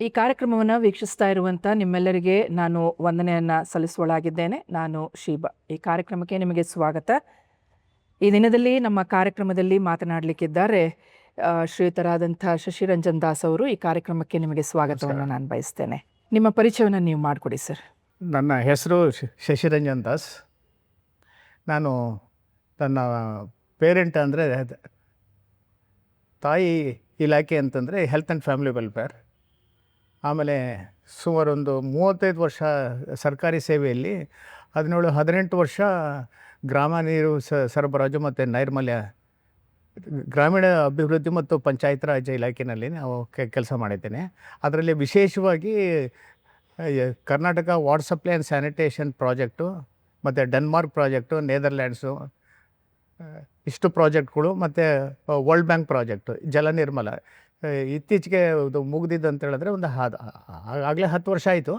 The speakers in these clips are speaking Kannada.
ಈ ಕಾರ್ಯಕ್ರಮವನ್ನು ವೀಕ್ಷಿಸ್ತಾ ಇರುವಂಥ ನಿಮ್ಮೆಲ್ಲರಿಗೆ ನಾನು ವಂದನೆಯನ್ನು ಸಲ್ಲಿಸುವಳಾಗಿದ್ದೇನೆ. ನಾನು ಶೀಬಾ. ಈ ಕಾರ್ಯಕ್ರಮಕ್ಕೆ ನಿಮಗೆ ಸ್ವಾಗತ. ಈ ದಿನದಲ್ಲಿ ನಮ್ಮ ಕಾರ್ಯಕ್ರಮದಲ್ಲಿ ಮಾತನಾಡಲಿಕ್ಕಿದ್ದಾರೆ ಶ್ರೀಯುತರಾದಂಥ ಶಶಿರಂಜನ್ ದಾಸ್ ಅವರು. ಈ ಕಾರ್ಯಕ್ರಮಕ್ಕೆ ನಿಮಗೆ ಸ್ವಾಗತವನ್ನು ನಾನು ಬಯಸ್ತೇನೆ. ನಿಮ್ಮ ಪರಿಚಯವನ್ನು ನೀವು ಮಾಡಿಕೊಡಿ ಸರ್. ನನ್ನ ಹೆಸರು ಶಶಿರಂಜನ್ ದಾಸ್. ನಾನು ನನ್ನ ಪೇರೆಂಟ್ ಅಂದರೆ ತಾಯಿ ಇಲಾಖೆ ಅಂತಂದರೆ ಹೆಲ್ತ್ ಆ್ಯಂಡ್ ಫ್ಯಾಮಿಲಿ ವೆಲ್ಫೇರ್. ಆಮೇಲೆ ಸುಮಾರು ಒಂದು 35 ವರ್ಷ ಸರ್ಕಾರಿ ಸೇವೆಯಲ್ಲಿ, 17-18 ವರ್ಷ ಗ್ರಾಮ ನೀರು ಸರಬರಾಜು ಮತ್ತು ನೈರ್ಮಲ್ಯ ಗ್ರಾಮೀಣ ಅಭಿವೃದ್ಧಿ ಮತ್ತು ಪಂಚಾಯತ್ ರಾಜ್ ಇಲಾಖೆಯಲ್ಲಿ ನಾವು ಕೆಲಸ ಮಾಡಿದ್ದೇನೆ. ಅದರಲ್ಲಿ ವಿಶೇಷವಾಗಿ Karnataka water supply and sanitation project ಮತ್ತು ಡೆನ್ಮಾರ್ಕ್ ಪ್ರಾಜೆಕ್ಟು, ನೇದರ್ಲ್ಯಾಂಡ್ಸು, ಇಷ್ಟು ಪ್ರಾಜೆಕ್ಟ್ಗಳು ಮತ್ತು ವರ್ಲ್ಡ್ ಬ್ಯಾಂಕ್ ಪ್ರಾಜೆಕ್ಟು ಜಲ ನಿರ್ಮಲ ಇತ್ತೀಚೆಗೆ ಇದು ಮುಗಿದಿದ್ದು ಅಂತ ಹೇಳಿದ್ರೆ ಒಂದು ಆಗಲೇ 10 ವರ್ಷ ಆಯಿತು.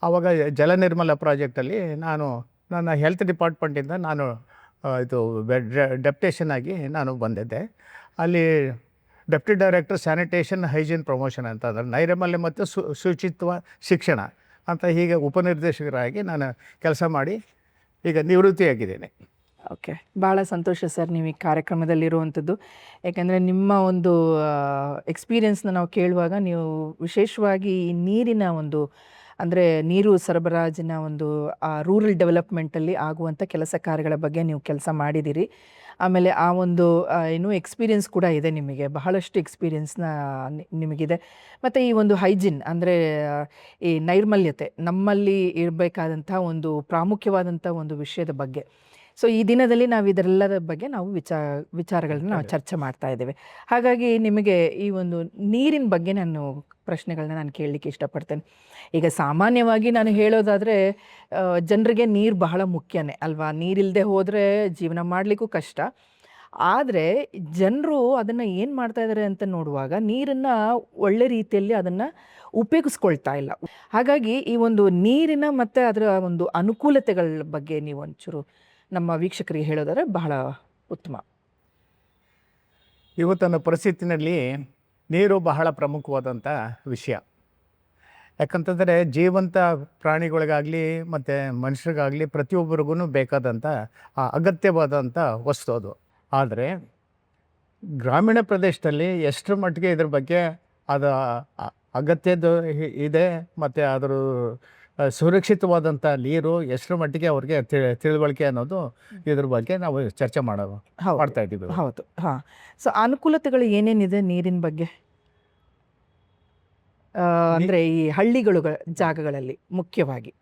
ಆವಾಗ ಜಲ ನಿರ್ಮಲ ಪ್ರಾಜೆಕ್ಟಲ್ಲಿ ನಾನು ನನ್ನ ಹೆಲ್ತ್ ಡಿಪಾರ್ಟ್ಮೆಂಟಿಂದ ನಾನು ಇದು ಡೆಪ್ಟೇಷನ್ ಆಗಿ ನಾನು ಬಂದಿದ್ದೆ. ಅಲ್ಲಿ deputy director sanitation hygiene promotion ಅಂತ ಅಂದರೆ ನೈರ್ಮಲ್ಯ ಮತ್ತು ಶುಚಿತ್ವ ಶಿಕ್ಷಣ ಅಂತ ಹೀಗೆ ಉಪನಿರ್ದೇಶಕರಾಗಿ ನಾನು ಕೆಲಸ ಮಾಡಿ ಈಗ ನಿವೃತ್ತಿಯಾಗಿದ್ದೇನೆ. ಓಕೆ, ಭಾಳ ಸಂತೋಷ ಸರ್ ನೀವು ಈ ಕಾರ್ಯಕ್ರಮದಲ್ಲಿರುವಂಥದ್ದು. ಯಾಕೆಂದರೆ ನಿಮ್ಮ ಒಂದು ಎಕ್ಸ್ಪೀರಿಯನ್ಸ್ನ ನಾವು ಕೇಳುವಾಗ ನೀವು ವಿಶೇಷವಾಗಿ ಈ ನೀರಿನ ಒಂದು ಅಂದರೆ ನೀರು ಸರಬರಾಜಿನ ಒಂದು ರೂರಲ್ ಡೆವಲಪ್ಮೆಂಟಲ್ಲಿ ಆಗುವಂಥ ಕೆಲಸ ಕಾರ್ಯಗಳ ಬಗ್ಗೆ ನೀವು ಕೆಲಸ ಮಾಡಿದ್ದೀರಿ. ಆಮೇಲೆ ಆ ಒಂದು ಏನು ಎಕ್ಸ್ಪೀರಿಯನ್ಸ್ ಕೂಡ ಇದೆ ನಿಮಗೆ, ಬಹಳಷ್ಟು ಎಕ್ಸ್ಪೀರಿಯನ್ಸ್ನ ನಿಮಗಿದೆ. ಮತ್ತು ಈ ಒಂದು ಹೈಜಿನ್ ಅಂದರೆ ಈ ನೈರ್ಮಲ್ಯತೆ ನಮ್ಮಲ್ಲಿ ಇರಬೇಕಾದಂಥ ಒಂದು ಪ್ರಾಮುಖ್ಯವಾದಂಥ ಒಂದು ವಿಷಯದ ಬಗ್ಗೆ. ಸೊ ಈ ದಿನದಲ್ಲಿ ನಾವು ಇದರೆಲ್ಲರ ಬಗ್ಗೆ ನಾವು ವಿಚಾರಗಳನ್ನ ನಾವು ಚರ್ಚೆ ಮಾಡ್ತಾ ಇದ್ದೇವೆ. ಹಾಗಾಗಿ ನಿಮಗೆ ಈ ಒಂದು ನೀರಿನ ಬಗ್ಗೆ ಪ್ರಶ್ನೆಗಳನ್ನ ನಾನು ಕೇಳಲಿಕ್ಕೆ ಇಷ್ಟಪಡ್ತೇನೆ. ಈಗ ಸಾಮಾನ್ಯವಾಗಿ ನಾನು ಹೇಳೋದಾದರೆ ಜನರಿಗೆ ನೀರು ಬಹಳ ಮುಖ್ಯನೇ ಅಲ್ವಾ. ನೀರಿಲ್ಲದೆ ಹೋದರೆ ಜೀವನ ಮಾಡಲಿಕ್ಕೂ ಕಷ್ಟ. ಆದರೆ ಜನರು ಅದನ್ನು ಏನು ಮಾಡ್ತಾ ಇದ್ದಾರೆ ಅಂತ ನೋಡುವಾಗ ನೀರನ್ನು ಒಳ್ಳೆ ರೀತಿಯಲ್ಲಿ ಅದನ್ನು ಉಪಯೋಗಿಸ್ಕೊಳ್ತಾ ಇಲ್ಲ. ಹಾಗಾಗಿ ಈ ಒಂದು ನೀರಿನ ಮತ್ತು ಅದರ ಒಂದು ಅನುಕೂಲತೆಗಳ ಬಗ್ಗೆ ನೀವು ಒಂಚೂರು ನಮ್ಮ ವೀಕ್ಷಕರಿಗೆ ಹೇಳೋದಾದ್ರೆ ಬಹಳ ಉತ್ತಮ. ಇವತ್ತಿನ ಪರಿಸ್ಥಿತಿನಲ್ಲಿ ನೀರು ಬಹಳ ಪ್ರಮುಖವಾದಂಥ ವಿಷಯ. ಯಾಕಂತಂದರೆ ಜೀವಂತ ಪ್ರಾಣಿಗಳಿಗಾಗಲಿ ಮತ್ತು ಮನುಷ್ಯರಿಗಾಗಲಿ ಪ್ರತಿಯೊಬ್ಬರಿಗೂ ಬೇಕಾದಂಥ ಅಗತ್ಯವಾದಂಥ ವಸ್ತು ಅದು. ಆದರೆ ಗ್ರಾಮೀಣ ಪ್ರದೇಶದಲ್ಲಿ ಎಷ್ಟರ ಮಟ್ಟಿಗೆ ಇದ್ರ ಬಗ್ಗೆ ಅದು ಅಗತ್ಯದ ಇದೆ ಮತ್ತು ಅದರ ಸುರಕ್ಷಿತವಾದಂಥ ನೀರು ಎಷ್ಟರ ಮಟ್ಟಿಗೆ ಅವ್ರಿಗೆ ತಿಳುವಳಿಕೆ ಅನ್ನೋದು ಇದ್ರ ಬಗ್ಗೆ ನಾವು ಚರ್ಚೆ ಮಾಡ್ತಾ ಇದ್ದೀವಿ. ಹೌದು, ಹಾಂ. ಸೊ ಅನುಕೂಲತೆಗಳು ಏನೇನಿದೆ ನೀರಿನ ಬಗ್ಗೆ ಅಂದರೆ ಈ ಹಳ್ಳಿಗಳು ಜಾಗಗಳಲ್ಲಿ ಮುಖ್ಯವಾಗಿ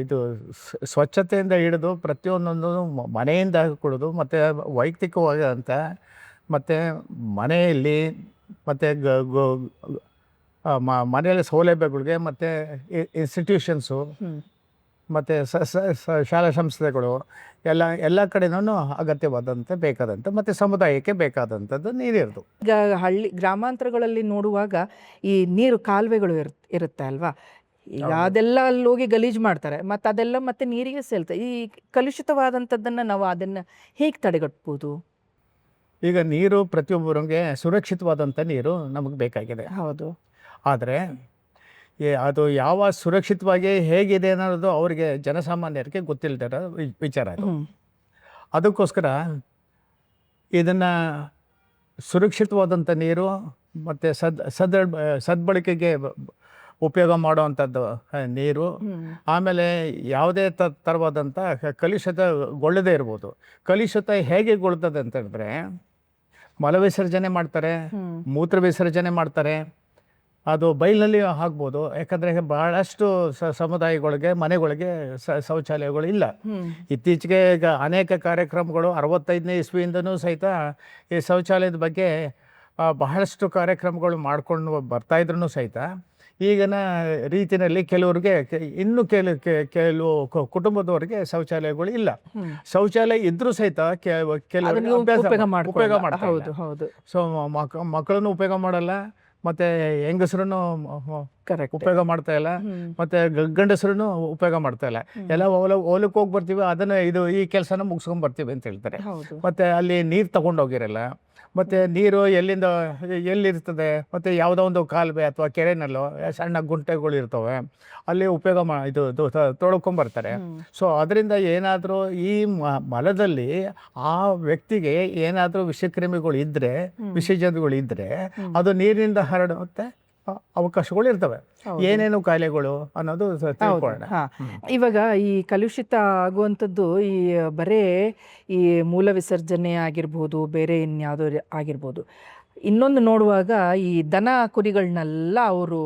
ಇದು ಸ್ವಚ್ಛತೆಯಿಂದ ಹಿಡಿದು ಪ್ರತಿಯೊಂದೊಂದು ಮನೆಯಿಂದ ಕೊಡೋದು ಮತ್ತು ವೈಯಕ್ತಿಕವಾಗಿ ಅಂತ ಮತ್ತು ಮನೆಯಲ್ಲಿ ಮತ್ತು ಮನೆಯಲ್ಲಿ ಸೌಲಭ್ಯಗಳಿಗೆ ಮತ್ತು ಇನ್ಸ್ಟಿಟ್ಯೂಷನ್ಸು ಮತ್ತು ಶಾಲಾ ಸಂಸ್ಥೆಗಳು ಎಲ್ಲ ಕಡೆನೂ ಅಗತ್ಯವಾದಂಥ ಬೇಕಾದಂಥ ಮತ್ತು ಸಮುದಾಯಕ್ಕೆ ಬೇಕಾದಂಥದ್ದು ನೀರಿರೋದು. ಈಗ ಗ್ರಾಮಾಂತರಗಳಲ್ಲಿ ನೋಡುವಾಗ ಈ ನೀರು ಕಾಲುವೆಗಳು ಇರುತ್ತೆ ಅಲ್ವಾ. ಈಗ ಅದೆಲ್ಲ ಅಲ್ಲಿ ಹೋಗಿ ಗಲೀಜು ಮಾಡ್ತಾರೆ ಮತ್ತು ಅದೆಲ್ಲ ಮತ್ತೆ ನೀರಿಗೆ ಸೇಲ್ತಾರೆ. ಈ ಕಲುಷಿತವಾದಂಥದ್ದನ್ನು ನಾವು ಅದನ್ನು ಹೇಗೆ ತಡೆಗಟ್ಬೋದು? ಈಗ ನೀರು ಪ್ರತಿಯೊಬ್ಬರಿಗೆ ಸುರಕ್ಷಿತವಾದಂಥ ನೀರು ನಮಗೆ ಬೇಕಾಗಿದೆ. ಹೌದು. ಆದರೆ ಅದು ಯಾವ ಸುರಕ್ಷಿತವಾಗಿ ಹೇಗಿದೆ ಅನ್ನೋದು ಅವರಿಗೆ ಜನಸಾಮಾನ್ಯರಿಗೆ ಗೊತ್ತಿಲ್ಲದಿರೋ ವಿಚಾರ ಅದು. ಅದಕ್ಕೋಸ್ಕರ ಇದನ್ನು ಸುರಕ್ಷಿತವಾದಂಥ ನೀರು ಮತ್ತು ಸದ್ಬಳಕೆಗೆ ಉಪಯೋಗ ಮಾಡುವಂಥದ್ದು ನೀರು, ಆಮೇಲೆ ಯಾವುದೇ ಥರವಾದಂಥ ಕಲುಷಿತಗೊಳ್ಳದೇ ಇರ್ಬೋದು. ಕಲುಷಿತ ಹೇಗೆ ಗೊಳ್ತದೆ ಅಂತ ಹೇಳಿದ್ರೆ ಮಲ ವಿಸರ್ಜನೆ ಮಾಡ್ತಾರೆ, ಮೂತ್ರ ವಿಸರ್ಜನೆ ಮಾಡ್ತಾರೆ. ಅದು ಬೈಲಿನಲ್ಲಿ ಆಗ್ಬೋದು. ಯಾಕಂದರೆ ಭಾಳಷ್ಟು ಸಮುದಾಯಗಳಿಗೆ ಮನೆಗಳಿಗೆ ಶೌಚಾಲಯಗಳು ಇಲ್ಲ. ಇತ್ತೀಚೆಗೆ ಈಗ ಅನೇಕ ಕಾರ್ಯಕ್ರಮಗಳು 65ನೇ ಇಸ್ವಿಯಿಂದನೂ ಸಹಿತ ಈ ಶೌಚಾಲಯದ ಬಗ್ಗೆ ಬಹಳಷ್ಟು ಕಾರ್ಯಕ್ರಮಗಳು ಮಾಡ್ಕೊಂಡು ಬರ್ತಾಯಿದ್ರು ಸಹಿತ ಈಗಿನ ರೀತಿಯಲ್ಲಿ ಕೆಲವ್ರಿಗೆ ಇನ್ನೂ ಕೆಲವು ಕುಟುಂಬದವರಿಗೆ ಶೌಚಾಲಯಗಳು ಇಲ್ಲ. ಶೌಚಾಲಯ ಇದ್ರೂ ಸಹಿತ ಕೆಲವರು ಉಪಯೋಗ ಮಾಡ್ತಾರೆ. ಸೊ ಮಕ್ಕಳನ್ನು ಉಪಯೋಗ ಮಾಡಲ್ಲ, ಮತ್ತು ಹೆಂಗಸರನ್ನು ಉಪಯೋಗ ಮಾಡ್ತಾ ಇಲ್ಲ, ಮತ್ತು ಗಂಡಸರನ್ನು ಉಪಯೋಗ ಮಾಡ್ತಾ ಇಲ್ಲ. ಎಲ್ಲ ಹೊಲಕ್ಕೆ ಹೋಗಿ ಬರ್ತೀವಿ, ಅದನ್ನು ಈ ಕೆಲಸನ ಮುಗಿಸ್ಕೊಂಡು ಬರ್ತೀವಿ ಅಂತ ಹೇಳ್ತಾರೆ. ಮತ್ತು ಅಲ್ಲಿ ನೀರು ತಗೊಂಡೋಗಿರಲ್ಲ. ಮತ್ತು ನೀರು ಎಲ್ಲಿರ್ತದೆ, ಮತ್ತು ಯಾವುದೋ ಒಂದು ಕಾಲುವೆ ಅಥವಾ ಕೆರೆನಲ್ಲೋ ಸಣ್ಣ ಗುಂಟೆಗಳು ಇರ್ತವೆ, ಅಲ್ಲಿ ಉಪಯೋಗ ತೊಳ್ಕೊಂಬರ್ತಾರೆ. ಸೊ ಅದರಿಂದ ಏನಾದರೂ ಈ ಮಲದಲ್ಲಿ ಆ ವ್ಯಕ್ತಿಗೆ ಏನಾದರೂ ವಿಷಕ್ರಿಮಿಗಳು ಇದ್ದರೆ, ವಿಷಜಂತುಗಳು ಇದ್ದರೆ ಅದು ನೀರಿನಿಂದ ಹರಡುತ್ತೆ ಅವಕಾಶಗಳು ಇರ್ತವೆ. ಏನೇನು ಕಾಯಿಲೆಗಳು ಅನ್ನೋದು ತಿಳ್ಕೊಳ್ಳೋಣ. ಇವಾಗ ಈ ಕಲುಷಿತ ಆಗುವಂಥದ್ದು ಈ ಬರೇ ಈ ಮೂಲ ವಿಸರ್ಜನೆ ಆಗಿರ್ಬೋದು, ಬೇರೆ ಇನ್ಯಾವುದೋ ಆಗಿರ್ಬೋದು. ಇನ್ನೊಂದು ನೋಡುವಾಗ ಈ ದನ ಕುರಿಗಳನ್ನೆಲ್ಲ ಅವರು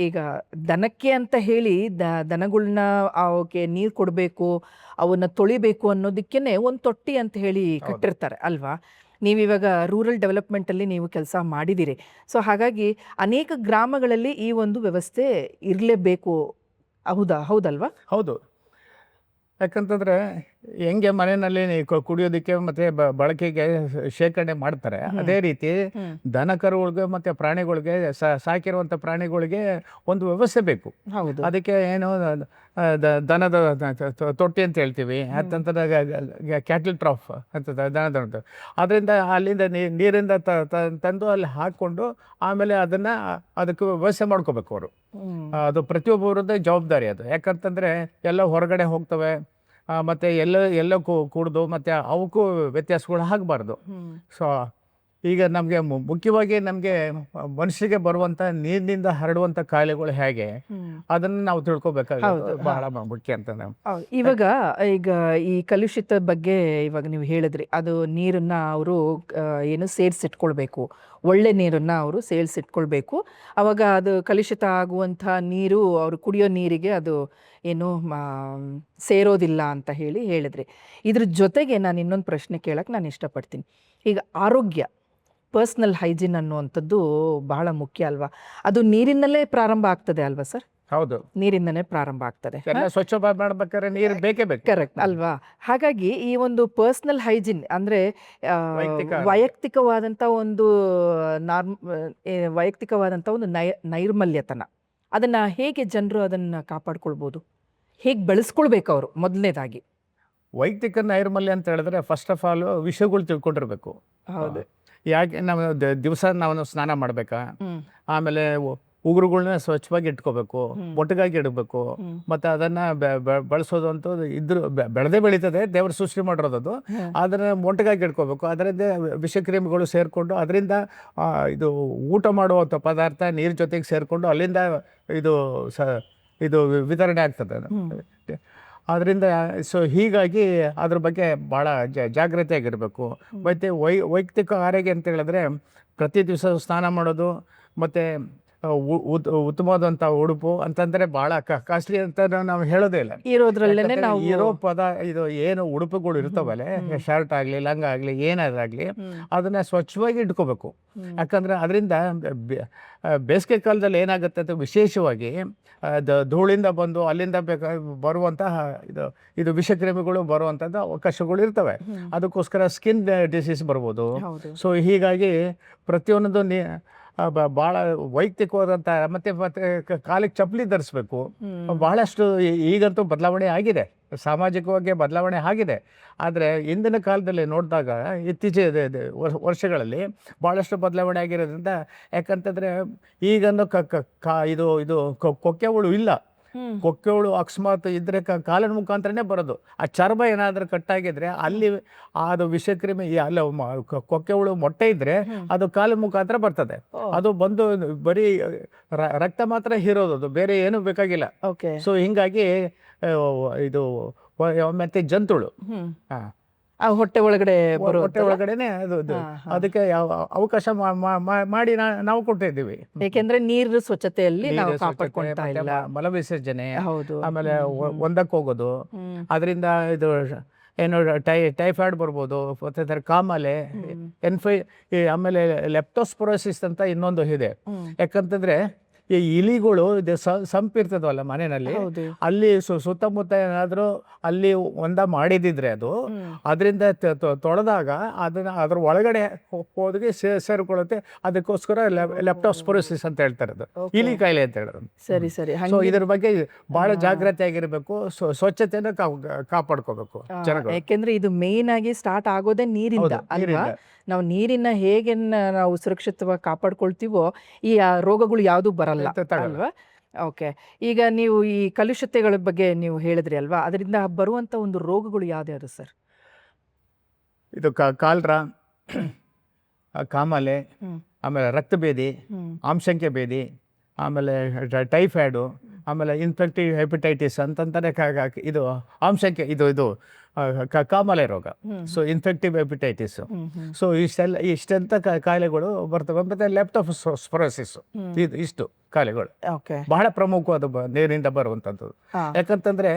ಈಗ ದನಕ್ಕೆ ಅಂತ ಹೇಳಿ ದನಗಳನ್ನ ಅವಕ್ಕೆ ನೀರು ಕೊಡಬೇಕು, ಅವನ್ನ ತೊಳಿಬೇಕು ಅನ್ನೋದಕ್ಕೇನೆ ಒಂದು ತೊಟ್ಟಿ ಅಂತ ಹೇಳಿ ಕಟ್ಟಿರ್ತಾರೆ ಅಲ್ವಾ. ನೀವಿವಾಗ ರೂರಲ್ ಡೆವಲಪ್ಮೆಂಟಲ್ಲಿ ನೀವು ಕೆಲಸ ಮಾಡಿದ್ದೀರಿ. ಸೊ ಹಾಗಾಗಿ ಅನೇಕ ಗ್ರಾಮಗಳಲ್ಲಿ ಈ ಒಂದು ವ್ಯವಸ್ಥೆ ಇರಲೇಬೇಕು. ಹೌದಲ್ವಾ? ಹೌದು. ಯಾಕಂತಂದರೆ ಹೆಂಗೆ ಮನೆಯಲ್ಲಿ ಕುಡಿಯೋದಕ್ಕೆ ಮತ್ತು ಬಳಕೆಗೆ ಶೇಖರಣೆ ಮಾಡ್ತಾರೆ, ಅದೇ ರೀತಿ ದನ ಕರುಗಳಿಗೆ ಮತ್ತು ಪ್ರಾಣಿಗಳಿಗೆ ಸಾಕಿರುವಂಥ ಪ್ರಾಣಿಗಳಿಗೆ ಒಂದು ವ್ಯವಸ್ಥೆ ಬೇಕು. ಅದಕ್ಕೆ ಏನು ದನದ ತೊಟ್ಟಿ ಅಂತ ಹೇಳ್ತೀವಿ, ಅಂತಂದ್ರೆ ಕ್ಯಾಟಲ್ ಟ್ರಾಫ್ ಅಂತ ದನದ. ಅದರಿಂದ ಅಲ್ಲಿಂದ ನೀರಿಂದ ತಂದು ಅಲ್ಲಿ ಹಾಕ್ಕೊಂಡು ಆಮೇಲೆ ಅದಕ್ಕೆ ವ್ಯವಸ್ಥೆ ಮಾಡ್ಕೋಬೇಕು ಅವರು. ಅದು ಪ್ರತಿಯೊಬ್ಬರದ್ದೇ ಜವಾಬ್ದಾರಿ ಅದು. ಯಾಕಂತಂದರೆ ಎಲ್ಲ ಹೊರಗಡೆ ಹೋಗ್ತವೆ, ಮತ್ತು ಎಲ್ಲೋ ಕುಡ್ದು ಮತ್ತು ಅವಕ್ಕೂ ವ್ಯತ್ಯಾಸಗಳು ಆಗಬಾರ್ದು. ಸೊ ಈಗ ನಮಗೆ ಮುಖ್ಯವಾಗಿ ನಮಗೆ ಮನುಷ್ಯರಿಗೆ ಬರುವಂಥ ನೀರಿನಿಂದ ಹರಡುವಂಥ ಕಾಯಿಲೆಗಳು ಹೇಗೆ ಅದನ್ನು ನಾವು ತಿಳ್ಕೊಬೇಕಾಗುತ್ತೆ, ಬಹಳ ಮುಖ್ಯ ಅಂತ. ಈಗ ಈ ಕಲುಷಿತ ಬಗ್ಗೆ ಇವಾಗ ನೀವು ಹೇಳಿದ್ರಿ, ಅದು ನೀರನ್ನು ಅವರು ಏನು ಸೇರಿಸಿಟ್ಕೊಳ್ಬೇಕು, ಒಳ್ಳೆ ನೀರನ್ನು ಅವರು ಸೇರಿಸಿಟ್ಕೊಳ್ಬೇಕು. ಅವಾಗ ಅದು ಕಲುಷಿತ ಆಗುವಂಥ ನೀರು ಅವರು ಕುಡಿಯೋ ನೀರಿಗೆ ಅದು ಏನು ಸೇರೋದಿಲ್ಲ ಅಂತ ಹೇಳಿದ್ರಿ. ಇದ್ರ ಜೊತೆಗೆ ನಾನು ಇನ್ನೊಂದು ಪ್ರಶ್ನೆ ಕೇಳಕ್ಕೆ ನಾನು ಇಷ್ಟಪಡ್ತೀನಿ. ಈಗ ಆರೋಗ್ಯ, ಪರ್ಸ್ನಲ್ ಹೈಜೀನ್ ಅನ್ನುವಂಥದ್ದು ಬಹಳ ಮುಖ್ಯ ಅಲ್ವಾ? ಅದು ನೀರಿನಲ್ಲೇ ಪ್ರಾರಂಭ ಆಗ್ತದೆ ಅಲ್ವಾ ಸರ್? ಹೌದು, ನೀರಿಂದನೇ ಪ್ರಾರಂಭ ಆಗ್ತದೆ. ಸ್ವಚ್ಛ ಮಾಡ್ಬೇಕಾದ್ರೆ ನೀರು ಬೇಕೇ ಬೇಕು. ಕರೆಕ್ಟ್ ಅಲ್ವಾ? ಹಾಗಾಗಿ ಈ ಒಂದು ಪರ್ಸ್ನಲ್ ಹೈಜೀನ್ ಅಂದರೆ ವೈಯಕ್ತಿಕವಾದಂಥ ಒಂದು ನೈರ್ಮಲ್ಯತನ, ಅದನ್ನು ಹೇಗೆ ಜನರು ಅದನ್ನು ಕಾಪಾಡ್ಕೊಳ್ಬೋದು, ಹೇಗೆ ಬೆಳೆಸ್ಕೊಳ್ಬೇಕು ಅವರು? ಮೊದಲನೇದಾಗಿ ವೈಯಕ್ತಿಕ ನೈರ್ಮಲ್ಯ ಅಂತ ಹೇಳಿದ್ರೆ ಫಸ್ಟ್ ಆಫ್ ಆಲ್ ವಿಷಯಗಳು ತಿಳ್ಕೊಂಡಿರ್ಬೇಕು. ಹೌದು. ಯಾಕೆ ನಾವು ದಿವಸ ನಾವು ಸ್ನಾನ ಮಾಡಬೇಕಾ, ಆಮೇಲೆ ಉಗುರುಗಳನ್ನ ಸ್ವಚ್ಛವಾಗಿ ಇಟ್ಕೋಬೇಕು, ಮೊಟ್ಟಗಾಗಿ ಇಡಬೇಕು, ಮತ್ತು ಅದನ್ನು ಬಳಸೋದು ಅಂತದ್ದು ಇದ್ರ ಬೆಳೆದೇ ಬೆಳೀತದೆ, ದೇವರು ಸೃಷ್ಟಿ ಮಾಡಿರೋದು. ಅದನ್ನು ಮೊಟ್ಟಗಾಗಿ ಇಟ್ಕೋಬೇಕು. ಅದರಿಂದ ವಿಷಕ್ರಿಮಿಗಳು ಸೇರಿಕೊಂಡು ಅದರಿಂದ ಇದು ಊಟ ಮಾಡುವಂಥ ಪದಾರ್ಥ ನೀರು ಜೊತೆಗೆ ಸೇರಿಕೊಂಡು ಅಲ್ಲಿಂದ ಇದು ವಿತರಣೆ ಆಗ್ತದೆ. ಆದ್ದರಿಂದ ಸೊ ಹೀಗಾಗಿ ಅದ್ರ ಬಗ್ಗೆ ಭಾಳ ಜಾಗ್ರತೆಯಾಗಿರಬೇಕು. ಮತ್ತು ವೈಯಕ್ತಿಕ ಆರೋಗ್ಯ ಅಂತ ಹೇಳಿದ್ರೆ ಪ್ರತಿ ದಿವಸ ಸ್ನಾನ ಮಾಡೋದು, ಮತ್ತು ಉತ್ತಮವಾದಂಥ ಉಡುಪು ಅಂತಂದರೆ ಭಾಳ ಕಾಸ್ಟ್ಲಿ ಅಂತ ನಾವು ಹೇಳೋದೇ ಇಲ್ಲ. ಇರೋ ಇದು ಏನು ಉಡುಪುಗಳು ಇರ್ತಾವಲ್ಲ, ಶರ್ಟ್ ಆಗಲಿ ಲಂಗ ಆಗಲಿ ಏನಾದಾಗಲಿ ಅದನ್ನು ಸ್ವಚ್ಛವಾಗಿ ಇಟ್ಕೋಬೇಕು. ಯಾಕಂದರೆ ಅದರಿಂದ ಬೇಸಿಗೆ ಕಾಲದಲ್ಲಿ ಏನಾಗುತ್ತೆ ಅಂತ ವಿಶೇಷವಾಗಿ ಧೂಳಿಂದ ಬಂದು ಅಲ್ಲಿಂದ ಬರುವಂತಹ ಇದು ವಿಷಕ್ರಿಮಿಗಳು ಬರುವಂಥದ್ದು ಅವಕಾಶಗಳು ಇರ್ತವೆ. ಅದಕ್ಕೋಸ್ಕರ ಸ್ಕಿನ್ ಡಿಸೀಸ್ ಬರ್ಬೋದು. ಸೊ ಹೀಗಾಗಿ ಪ್ರತಿಯೊಂದು ಭಾಳ ವೈಯಕ್ತಿಕವಾದಂಥ ಮತ್ತೆ ಕಾಲಿಗೆ ಚಪ್ಪಲಿ ಧರಿಸ್ಬೇಕು. ಭಾಳಷ್ಟು ಈಗಂತೂ ಬದಲಾವಣೆ ಆಗಿದೆ, ಸಾಮಾಜಿಕವಾಗಿ ಬದಲಾವಣೆ ಆಗಿದೆ. ಆದರೆ ಇಂದಿನ ಕಾಲದಲ್ಲಿ ನೋಡಿದಾಗ ಇತ್ತೀಚಿನ ವರ್ಷಗಳಲ್ಲಿ ಭಾಳಷ್ಟು ಬದಲಾವಣೆ ಆಗಿರೋದ್ರಿಂದ, ಯಾಕಂತಂದರೆ ಈಗನ್ನು ಇದು ಕೊಕ್ಕೆ ಹುಳು ಇಲ್ಲ. ಕೊಕ್ಕೆ ಹುಳು ಅಕಸ್ಮಾತ್ ಇದ್ದರೆ ಕಾಲಿನ ಮುಖಾಂತರನೇ ಬರೋದು. ಆ ಚರ್ಮ ಏನಾದರೂ ಕಟ್ಟಾಗಿದ್ರೆ ಅಲ್ಲಿ ಅದು ವಿಷಕ್ರಿಮಿ ಅಲ್ಲ, ಕೊಕ್ಕೆ ಹುಳು ಮೊಟ್ಟೆ ಇದ್ದರೆ ಅದು ಕಾಲಿನ ಮುಖಾಂತರ ಬರ್ತದೆ. ಅದು ಬಂದು ಬರೀ ರಕ್ತ ಮಾತ್ರ ಹೀರೋದು, ಅದು ಬೇರೆ ಏನೂ ಬೇಕಾಗಿಲ್ಲ. ಸೊ ಹಿಂಗಾಗಿ ಇದು ಮತ್ತೆ ಜಂತುಳು ಹೊಟ್ಟೆ ಒಳಗಡೆನೆ ಅದಕ್ಕೆ ಅವಕಾಶ ಮಾಡಿ ನಾವು ಕೊಡ್ತಾ ಇದ್ದೀವಿ. ಯಾಕೆಂದ್ರೆ ನೀರು ಸ್ವಚ್ಛತೆಯಲ್ಲಿ ನಾವು ಕಾಪಾಡ್ಕೊಳ್ತಾ ಇಲ್ಲ. ಮಲ ವಿಸರ್ಜನೆ, ಆಮೇಲೆ ಒಂದಕ್ಕೆ ಹೋಗೋದು, ಅದರಿಂದ ಇದು ಏನು ಟೈಫಾಯ್ಡ್ ಬರ್ಬೋದು, ಮತ್ತೆ ಕಾಮಾಲೆ, ಆಮೇಲೆ ಲೆಪ್ಟೋಸ್ಪೊರೋಸಿಸ್ ಅಂತ ಇನ್ನೊಂದು ಇದೆ. ಯಾಕಂತಂದ್ರೆ ಈ ಇಲಿಗಳು ಸಂಪಿರ್ತದವಲ್ಲ ಮನೆಯಲ್ಲಿ, ಅಲ್ಲಿ ಸುತ್ತಮುತ್ತ ಏನಾದರೂ ಅಲ್ಲಿ ಮಾಡಿದಿದ್ರೆ ಅದು ಅದರಿಂದ ತೊಳೆದಾಗ ಅದ್ರ ಒಳಗಡೆ ಹೋಗಿ ಸೇರ್ಕೊಳ್ಳುತ್ತೆ. ಅದಕ್ಕೋಸ್ಕರ ಲೆಪ್ಟೋಸ್ಪೊರೋಸಿಸ್ ಅಂತ ಹೇಳ್ತಾರೆ, ಅದು ಇಲಿ ಕಾಯಿಲೆ ಅಂತ ಹೇಳೋದು. ಸರಿ ಸರಿ. ಸೊ ಇದ್ರ ಬಗ್ಗೆ ಬಹಳ ಜಾಗ್ರತೆ ಆಗಿರ್ಬೇಕು, ಸ್ವಚ್ಛತೆಯನ್ನು ಕಾಪಾಡ್ಕೋಬೇಕು ಜನಗಳು. ಯಾಕೆಂದ್ರೆ ಇದು ಮೇನ್ ಆಗಿ ಸ್ಟಾರ್ಟ್ ಆಗೋದೇ ನೀರಿಂದ ಅಲ್ವಾ? ನಾವು ನೀರಿನ ಹೇಗೆ ನಾವು ಸುರಕ್ಷಿತವಾಗಿ ಕಾಪಾಡ್ಕೊಳ್ತೀವೋ ಈ ರೋಗಗಳು ಯಾವುದೂ ಬರಲ್ಲ ತಗೊಳ್ಳ. ಅಲ್ವಾ? ಓಕೆ. ಈಗ ನೀವು ಈ ಕಲುಷತೆಗಳ ಬಗ್ಗೆ ನೀವು ಹೇಳಿದ್ರಿ ಅಲ್ವಾ? ಅದರಿಂದ ಬರುವಂಥ ಒಂದು ರೋಗಗಳು ಯಾವ್ದ್ಯಾವುದು ಸರ್? ಇದು ಕಾಲ್ರಾ, ಕಾಮಾಲೆ, ಹ್ಮ್ ಆಮೇಲೆ ರಕ್ತಭೇದಿ, ಹ್ಮ್ ಆಮ್ಸಂಖ್ಯ ಭೇದಿ, ಆಮೇಲೆ ಟೈಫಾಯ್ಡು, ಆಮೇಲೆ ಇನ್ಫೆಕ್ಟಿವ್ ಹೆಪಟೈಟಿಸ್ ಅಂತಂತಾನೆ ಇದು ಆಮ್ಸಂಖ್ಯ ಇದು ಕಾಮಾಲೆ ರೋಗ. ಹ್ಮ್ ಸೊ ಇನ್ಫೆಕ್ಟಿವ್ ಹೆಪಟೈಟಿಸ್. ಹ್ಮ್ ಹ್ಮ್ ಸೊ ಇಷ್ಟೆಂತ ಕಾಯಿಲೆಗಳು ಬರ್ತವೆ. ಮತ್ತು ಲೆಪ್ಟೋಸ್ಪೊರೋಸಿಸ್, ಹ್ಮ್ ಇದು ಇಷ್ಟು ಕಾಯಿಲೆಗಳು ಓಕೆ. ಬಹಳ ಪ್ರಮುಖವಾದ ನೀರಿನಿಂದ ಬರುವಂಥದ್ದು. ಹಾ ಯಾಕಂತಂದರೆ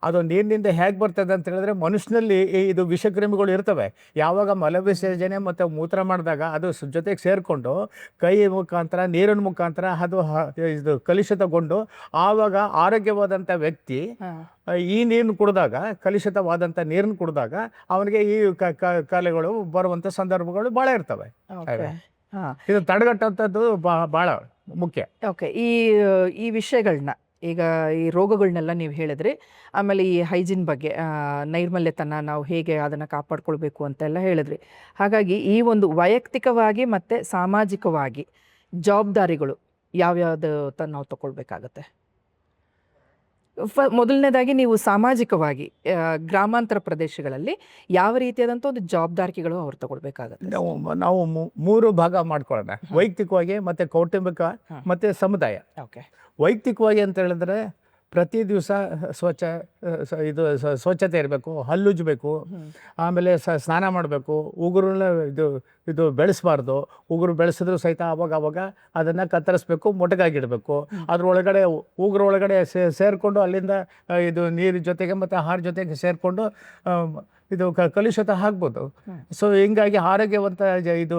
ಅದು ನೀರಿನಿಂದ ಹೇಗೆ ಬರ್ತದೆ ಅಂತ ಹೇಳಿದ್ರೆ, ಮನುಷ್ಯನಲ್ಲಿ ಇದು ವಿಷಕ್ರಿಮಿಗಳು ಇರ್ತವೆ. ಯಾವಾಗ ಮಲವಿಸರ್ಜನೆ ಮತ್ತು ಮೂತ್ರ ಮಾಡಿದಾಗ ಅದು ಜೊತೆಗೆ ಸೇರಿಕೊಂಡು ಕೈ ಮುಖಾಂತರ, ನೀರಿನ ಮುಖಾಂತರ ಅದು ಇದು ಕಲುಷಿತಗೊಂಡು ಆವಾಗ ಆರೋಗ್ಯವಾದಂಥ ವ್ಯಕ್ತಿ ಹಾ ಈ ನೀರನ್ನು ಕುಡಿದಾಗ, ಕಲುಷಿತವಾದಂಥ ನೀರನ್ನು ಕುಡಿದಾಗ ಅವನಿಗೆ ಈ ಕಾಯಿಲೆಗಳು ಬರುವಂಥ ಸಂದರ್ಭಗಳು ಭಾಳ ಇರ್ತವೆ. ಓಕೆ. ಹಾ ಇದು ತಡೆಗಟ್ಟುವಂಥದ್ದು ಭಾಳ ಮುಖ್ಯ. ಓಕೆ. ಈ ವಿಷಯಗಳನ್ನ ಈಗ ಈ ರೋಗಗಳನ್ನೆಲ್ಲ ನೀವು ಹೇಳಿದ್ರಿ. ಆಮೇಲೆ ಈ ಹೈಜಿನ್ ಬಗ್ಗೆ ನೈರ್ಮಲ್ಯತನ ನಾವು ಹೇಗೆ ಅದನ್ನು ಕಾಪಾಡ್ಕೊಳ್ಬೇಕು ಅಂತೆಲ್ಲ ಹೇಳಿದ್ರಿ. ಹಾಗಾಗಿ ಈ ಒಂದು ವೈಯಕ್ತಿಕವಾಗಿ ಮತ್ತು ಸಾಮಾಜಿಕವಾಗಿ ಜವಾಬ್ದಾರಿಗಳು ಯಾವ್ಯಾವುದು ನಾವು ತಗೊಳ್ಬೇಕಾಗತ್ತೆ? ಮೊದಲನೇದಾಗಿ ನೀವು ಸಾಮಾಜಿಕವಾಗಿ ಗ್ರಾಮಾಂತರ ಪ್ರದೇಶಗಳಲ್ಲಿ ಯಾವ ರೀತಿಯಾದಂಥ ಒಂದು ಜವಾಬ್ದಾರಿಗಳು ಅವ್ರು ತಗೊಳ್ಬೇಕಾಗತ್ತೆ? ನಾವು 3 ಭಾಗ ಮಾಡ್ಕೊಳ್ಳೋಣ. ವೈಯಕ್ತಿಕವಾಗಿ, ಮತ್ತು ಕೌಟುಂಬಿಕ, ಮತ್ತು ಸಮುದಾಯ. ಓಕೆ. ವೈಯಕ್ತಿಕವಾಗಿ ಅಂತ ಹೇಳಿದ್ರೆ ಪ್ರತಿ ದಿವಸ ಸ್ವಚ್ಛತೆ ಇರಬೇಕು, ಹಲ್ಲುಜ್ಜಬೇಕು, ಆಮೇಲೆ ಸ್ನಾನ ಮಾಡಬೇಕು. ಉಗುರನ್ನ ಇದು ಬೆಳೆಸಬಾರ್ದು. ಉಗುರು ಬೆಳೆಸಿದ್ರು ಸಹಿತ ಅವಾಗ ಅದನ್ನು ಕತ್ತರಿಸ್ಬೇಕು, ಮೊಟಕಾಗಿಡಬೇಕು. ಅದ್ರೊಳಗಡೆ ಉಗುರೊಳಗಡೆ ಸೇರಿಕೊಂಡು ಅಲ್ಲಿಂದ ಇದು ನೀರಿನ ಜೊತೆಗೆ ಮತ್ತು ಆಹಾರ ಜೊತೆಗೆ ಸೇರಿಕೊಂಡು ಇದು ಕಲುಷಿತ ಆಗ್ಬೋದು. ಸೊ ಹಿಂಗಾಗಿ ಆರೋಗ್ಯವಂತ ಇದು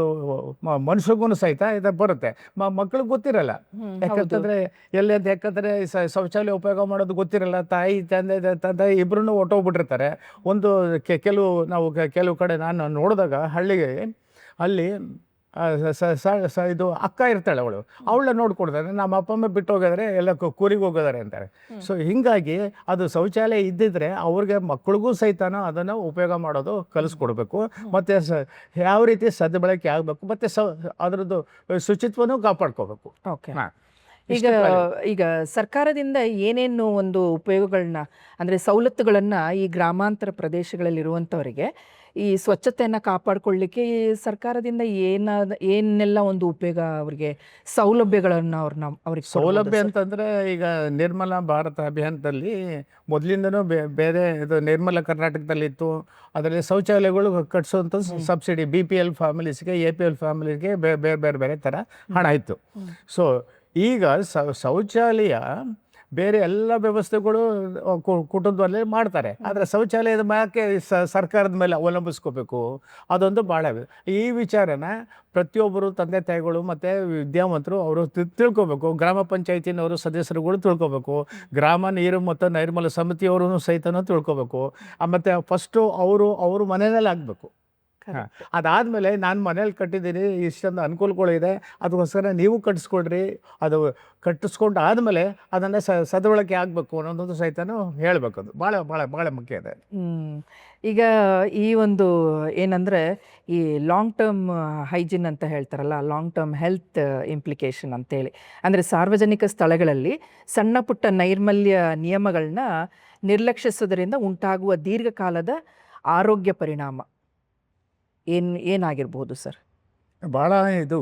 ಮನುಷ್ಯರಿಗೂ ಸಹಿತ ಇದು ಬರುತ್ತೆ. ಮಕ್ಳಿಗೆ ಗೊತ್ತಿರಲ್ಲ. ಯಾಕಂತಂದರೆ ಎಲ್ಲಿ ಅಂತ ಯಾಕಂದರೆ ಶೌಚಾಲಯ ಉಪಯೋಗ ಮಾಡೋದು ಗೊತ್ತಿರಲ್ಲ. ತಾಯಿ ತಂದೆ ಇಬ್ಬರೂ ಹೊಟ್ಟೋಗ್ಬಿಟ್ಟಿರ್ತಾರೆ. ಒಂದು ಕೆಲವು ಕಡೆ ನಾನು ನೋಡಿದಾಗ ಅಲ್ಲಿ ಇದು ಅಕ್ಕ ಇರ್ತಾಳೆ, ಅವಳ ನೋಡ್ಕೊಡ್ತಾರೆ. ನಮ್ಮ ಅಪ್ಪ ಅಮ್ಮ ಬಿಟ್ಟು ಹೋಗಿದ್ರೆ ಎಲ್ಲ ಕೂಲಿಗೆ ಹೋಗೋದಾರೆ ಅಂತಾರೆ. ಸೊ ಹಿಂಗಾಗಿ ಅದು ಶೌಚಾಲಯ ಇದ್ದಿದ್ರೆ ಅವ್ರಿಗೆ ಮಕ್ಕಳಿಗೂ ಸಹಿತನೂ ಅದನ್ನು ಉಪಯೋಗ ಮಾಡೋದು ಕಲಿಸ್ಕೊಡ್ಬೇಕು. ಮತ್ತು ಯಾವ ರೀತಿ ಸದ್ಬಳಕೆ ಆಗಬೇಕು, ಮತ್ತು ಅದರದ್ದು ಶುಚಿತ್ವನೂ ಕಾಪಾಡ್ಕೋಬೇಕು. ಓಕೆ. ಈಗ ಸರ್ಕಾರದಿಂದ ಏನೇನು ಒಂದು ಉಪಯೋಗಗಳನ್ನ ಅಂದರೆ ಸವಲತ್ತುಗಳನ್ನು ಈ ಗ್ರಾಮಾಂತರ ಪ್ರದೇಶಗಳಲ್ಲಿರುವಂಥವರಿಗೆ ಈ ಸ್ವಚ್ಛತೆಯನ್ನು ಕಾಪಾಡಿಕೊಳ್ಳಿಕ್ಕೆ ಈ ಸರ್ಕಾರದಿಂದ ಏನೆಲ್ಲ ಒಂದು ಉಪಯೋಗ, ಅವರಿಗೆ ಸೌಲಭ್ಯಗಳನ್ನು ಅವ್ರಿಗೆ ಸೌಲಭ್ಯ ಅಂತಂದರೆ, ಈಗ ನಿರ್ಮಲ ಭಾರತ ಅಭಿಯಾನದಲ್ಲಿ ಮೊದಲಿಂದನೂ ಬೇರೆ ಇದು ನಿರ್ಮಲ ಕರ್ನಾಟಕದಲ್ಲಿ ಇತ್ತು. ಅದರಲ್ಲಿ ಶೌಚಾಲಯಗಳು ಕಟ್ಸೋಂಥ ಸಬ್ಸಿಡಿ BPL ಫ್ಯಾಮಿಲೀಸ್ಗೆ, APL ಫ್ಯಾಮಿಲಿಗೆ ಬೇರೆ ಥರ ಹಣ ಇತ್ತು. ಸೊ ಈಗ ಶೌಚಾಲಯ ಬೇರೆ ಎಲ್ಲ ವ್ಯವಸ್ಥೆಗಳು ಕುಟುಂಬದಲ್ಲೇ ಮಾಡ್ತಾರೆ. ಆದರೆ ಶೌಚಾಲಯದ ಮೇಲೆ ಸರ್ಕಾರದ ಮೇಲೆ ಅವಲಂಬಿಸ್ಕೋಬೇಕು, ಅದೊಂದು ಭಾಳ. ಈ ವಿಚಾರನ ಪ್ರತಿಯೊಬ್ಬರು ತಂದೆ ತಾಯಿಗಳು ಮತ್ತು ವಿದ್ಯಾವಂತರು ಅವರು ತಿಳ್ಕೊಬೇಕು. ಗ್ರಾಮ ಪಂಚಾಯತಿನವರು ಸದಸ್ಯರುಗಳು ತಿಳ್ಕೊಬೇಕು. ಗ್ರಾಮ ನೀರು ಮತ್ತು ನೈರ್ಮಲ್ಯ ಸಮಿತಿಯವರು ಸಹಿತನೂ ತಿಳ್ಕೊಬೇಕು. ಮತ್ತು ಫಸ್ಟು ಅವರು ಮನೆಯಲ್ಲಿ ಆಗಬೇಕು. ಅದಾದಮೇಲೆ ನಾನು ಮನೇಲಿ ಕಟ್ಟಿದ್ದೀನಿ, ಇಷ್ಟೊಂದು ಅನುಕೂಲಗಳಿದೆ, ಅದಕ್ಕೋಸ್ಕರ ನೀವು ಕಟ್ಟಿಸ್ಕೊಡ್ರಿ. ಅದು ಕಟ್ಟಿಸ್ಕೊಂಡು ಆದಮೇಲೆ ಅದನ್ನು ಸದ್ಬಳಕೆ ಆಗಬೇಕು ಅನ್ನೋದೊಂದು ಸಹಿತನೂ ಹೇಳಬೇಕು. ಅದು ಭಾಳ ಭಾಳ ಭಾಳ ಮುಖ್ಯ ಇದೆ. ಈಗ ಈ ಒಂದು ಏನಂದರೆ ಈ ಲಾಂಗ್ ಟರ್ಮ್ ಹೈಜಿನ್ ಅಂತ ಹೇಳ್ತಾರಲ್ಲ, ಲಾಂಗ್ ಟರ್ಮ್ ಹೆಲ್ತ್ ಇಂಪ್ಲಿಕೇಶನ್ ಅಂತೇಳಿ, ಅಂದರೆ ಸಾರ್ವಜನಿಕ ಸ್ಥಳಗಳಲ್ಲಿ ಸಣ್ಣ ಪುಟ್ಟ ನೈರ್ಮಲ್ಯ ನಿಯಮಗಳನ್ನ ನಿರ್ಲಕ್ಷಿಸೋದರಿಂದ ಉಂಟಾಗುವ ದೀರ್ಘಕಾಲದ ಆರೋಗ್ಯ ಪರಿಣಾಮ ಏನಾಗಿರ್ಬೋದು ಸರ್? ಭಾಳ ಇದು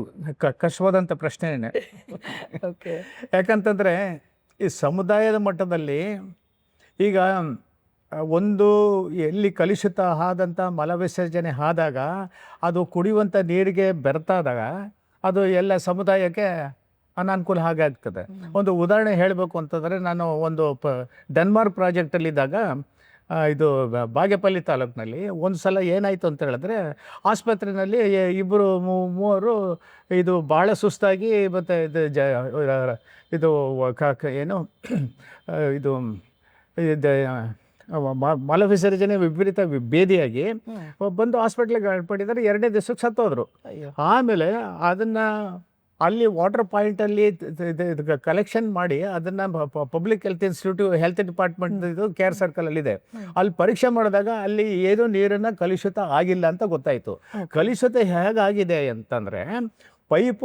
ಕಷ್ಟವಾದಂಥ ಪ್ರಶ್ನೆನೇ. ಓಕೆ. ಯಾಕಂತಂದರೆ ಈ ಸಮುದಾಯದ ಮಟ್ಟದಲ್ಲಿ ಈಗ ಒಂದು ಎಲ್ಲಿ ಕಲುಷಿತ ಆದಂಥ ಮಲವಿಸರ್ಜನೆ ಆದಾಗ ಅದು ಕುಡಿಯುವಂಥ ನೀರಿಗೆ ಬೆರೆತಾದಾಗ ಅದು ಎಲ್ಲ ಸಮುದಾಯಕ್ಕೆ ಅನಾನುಕೂಲ ಆಗ್ತದೆ. ಒಂದು ಉದಾಹರಣೆ ಹೇಳಬೇಕು ಅಂತಂದರೆ, ನಾನು ಒಂದು ಡೆನ್ಮಾರ್ಕ್ ಪ್ರಾಜೆಕ್ಟಲ್ಲಿದ್ದಾಗ ಇದು ಬಾಗೇಪಲ್ಲಿ ತಾಲೂಕಿನಲ್ಲಿ ಒಂದು ಸಲ ಏನಾಯಿತು ಅಂತ ಹೇಳಿದ್ರೆ, ಆಸ್ಪತ್ರೆಯಲ್ಲಿ ಇಬ್ಬರು ಮೂವರು ಇದು ಭಾಳ ಸುಸ್ತಾಗಿ ಮತ್ತು ಇದು ಏನು ಇದು ಮಲವಿಸರ್ಜನೆ ವಿಪರೀತ ಭೇದಿಯಾಗಿ ಬಂದು ಹಾಸ್ಪಿಟ್ಲಿಗೆ ಅಡ್ಮಿಟ್ಟಿದ್ದಾರೆ. 2ನೇ ದಿವಸಕ್ಕೆ ಸತ್ತೋದ್ರು. ಆಮೇಲೆ ಅದನ್ನು ಅಲ್ಲಿ ವಾಟರ್ ಪಾಯಿಂಟಲ್ಲಿ ಕಲೆಕ್ಷನ್ ಮಾಡಿ ಅದನ್ನು public health institute health department ಇದು ಕೇರ್ ಸರ್ಕಲಲ್ಲಿದೆ. ಅಲ್ಲಿ ಪರೀಕ್ಷೆ ಮಾಡಿದಾಗ ಅಲ್ಲಿ ಏನೂ ನೀರನ್ನು ಕಲುಷಿತ ಆಗಿಲ್ಲ ಅಂತ ಗೊತ್ತಾಯಿತು. ಕಲುಷಿತ ಹೇಗಾಗಿದೆ ಅಂತಂದರೆ ಪೈಪ್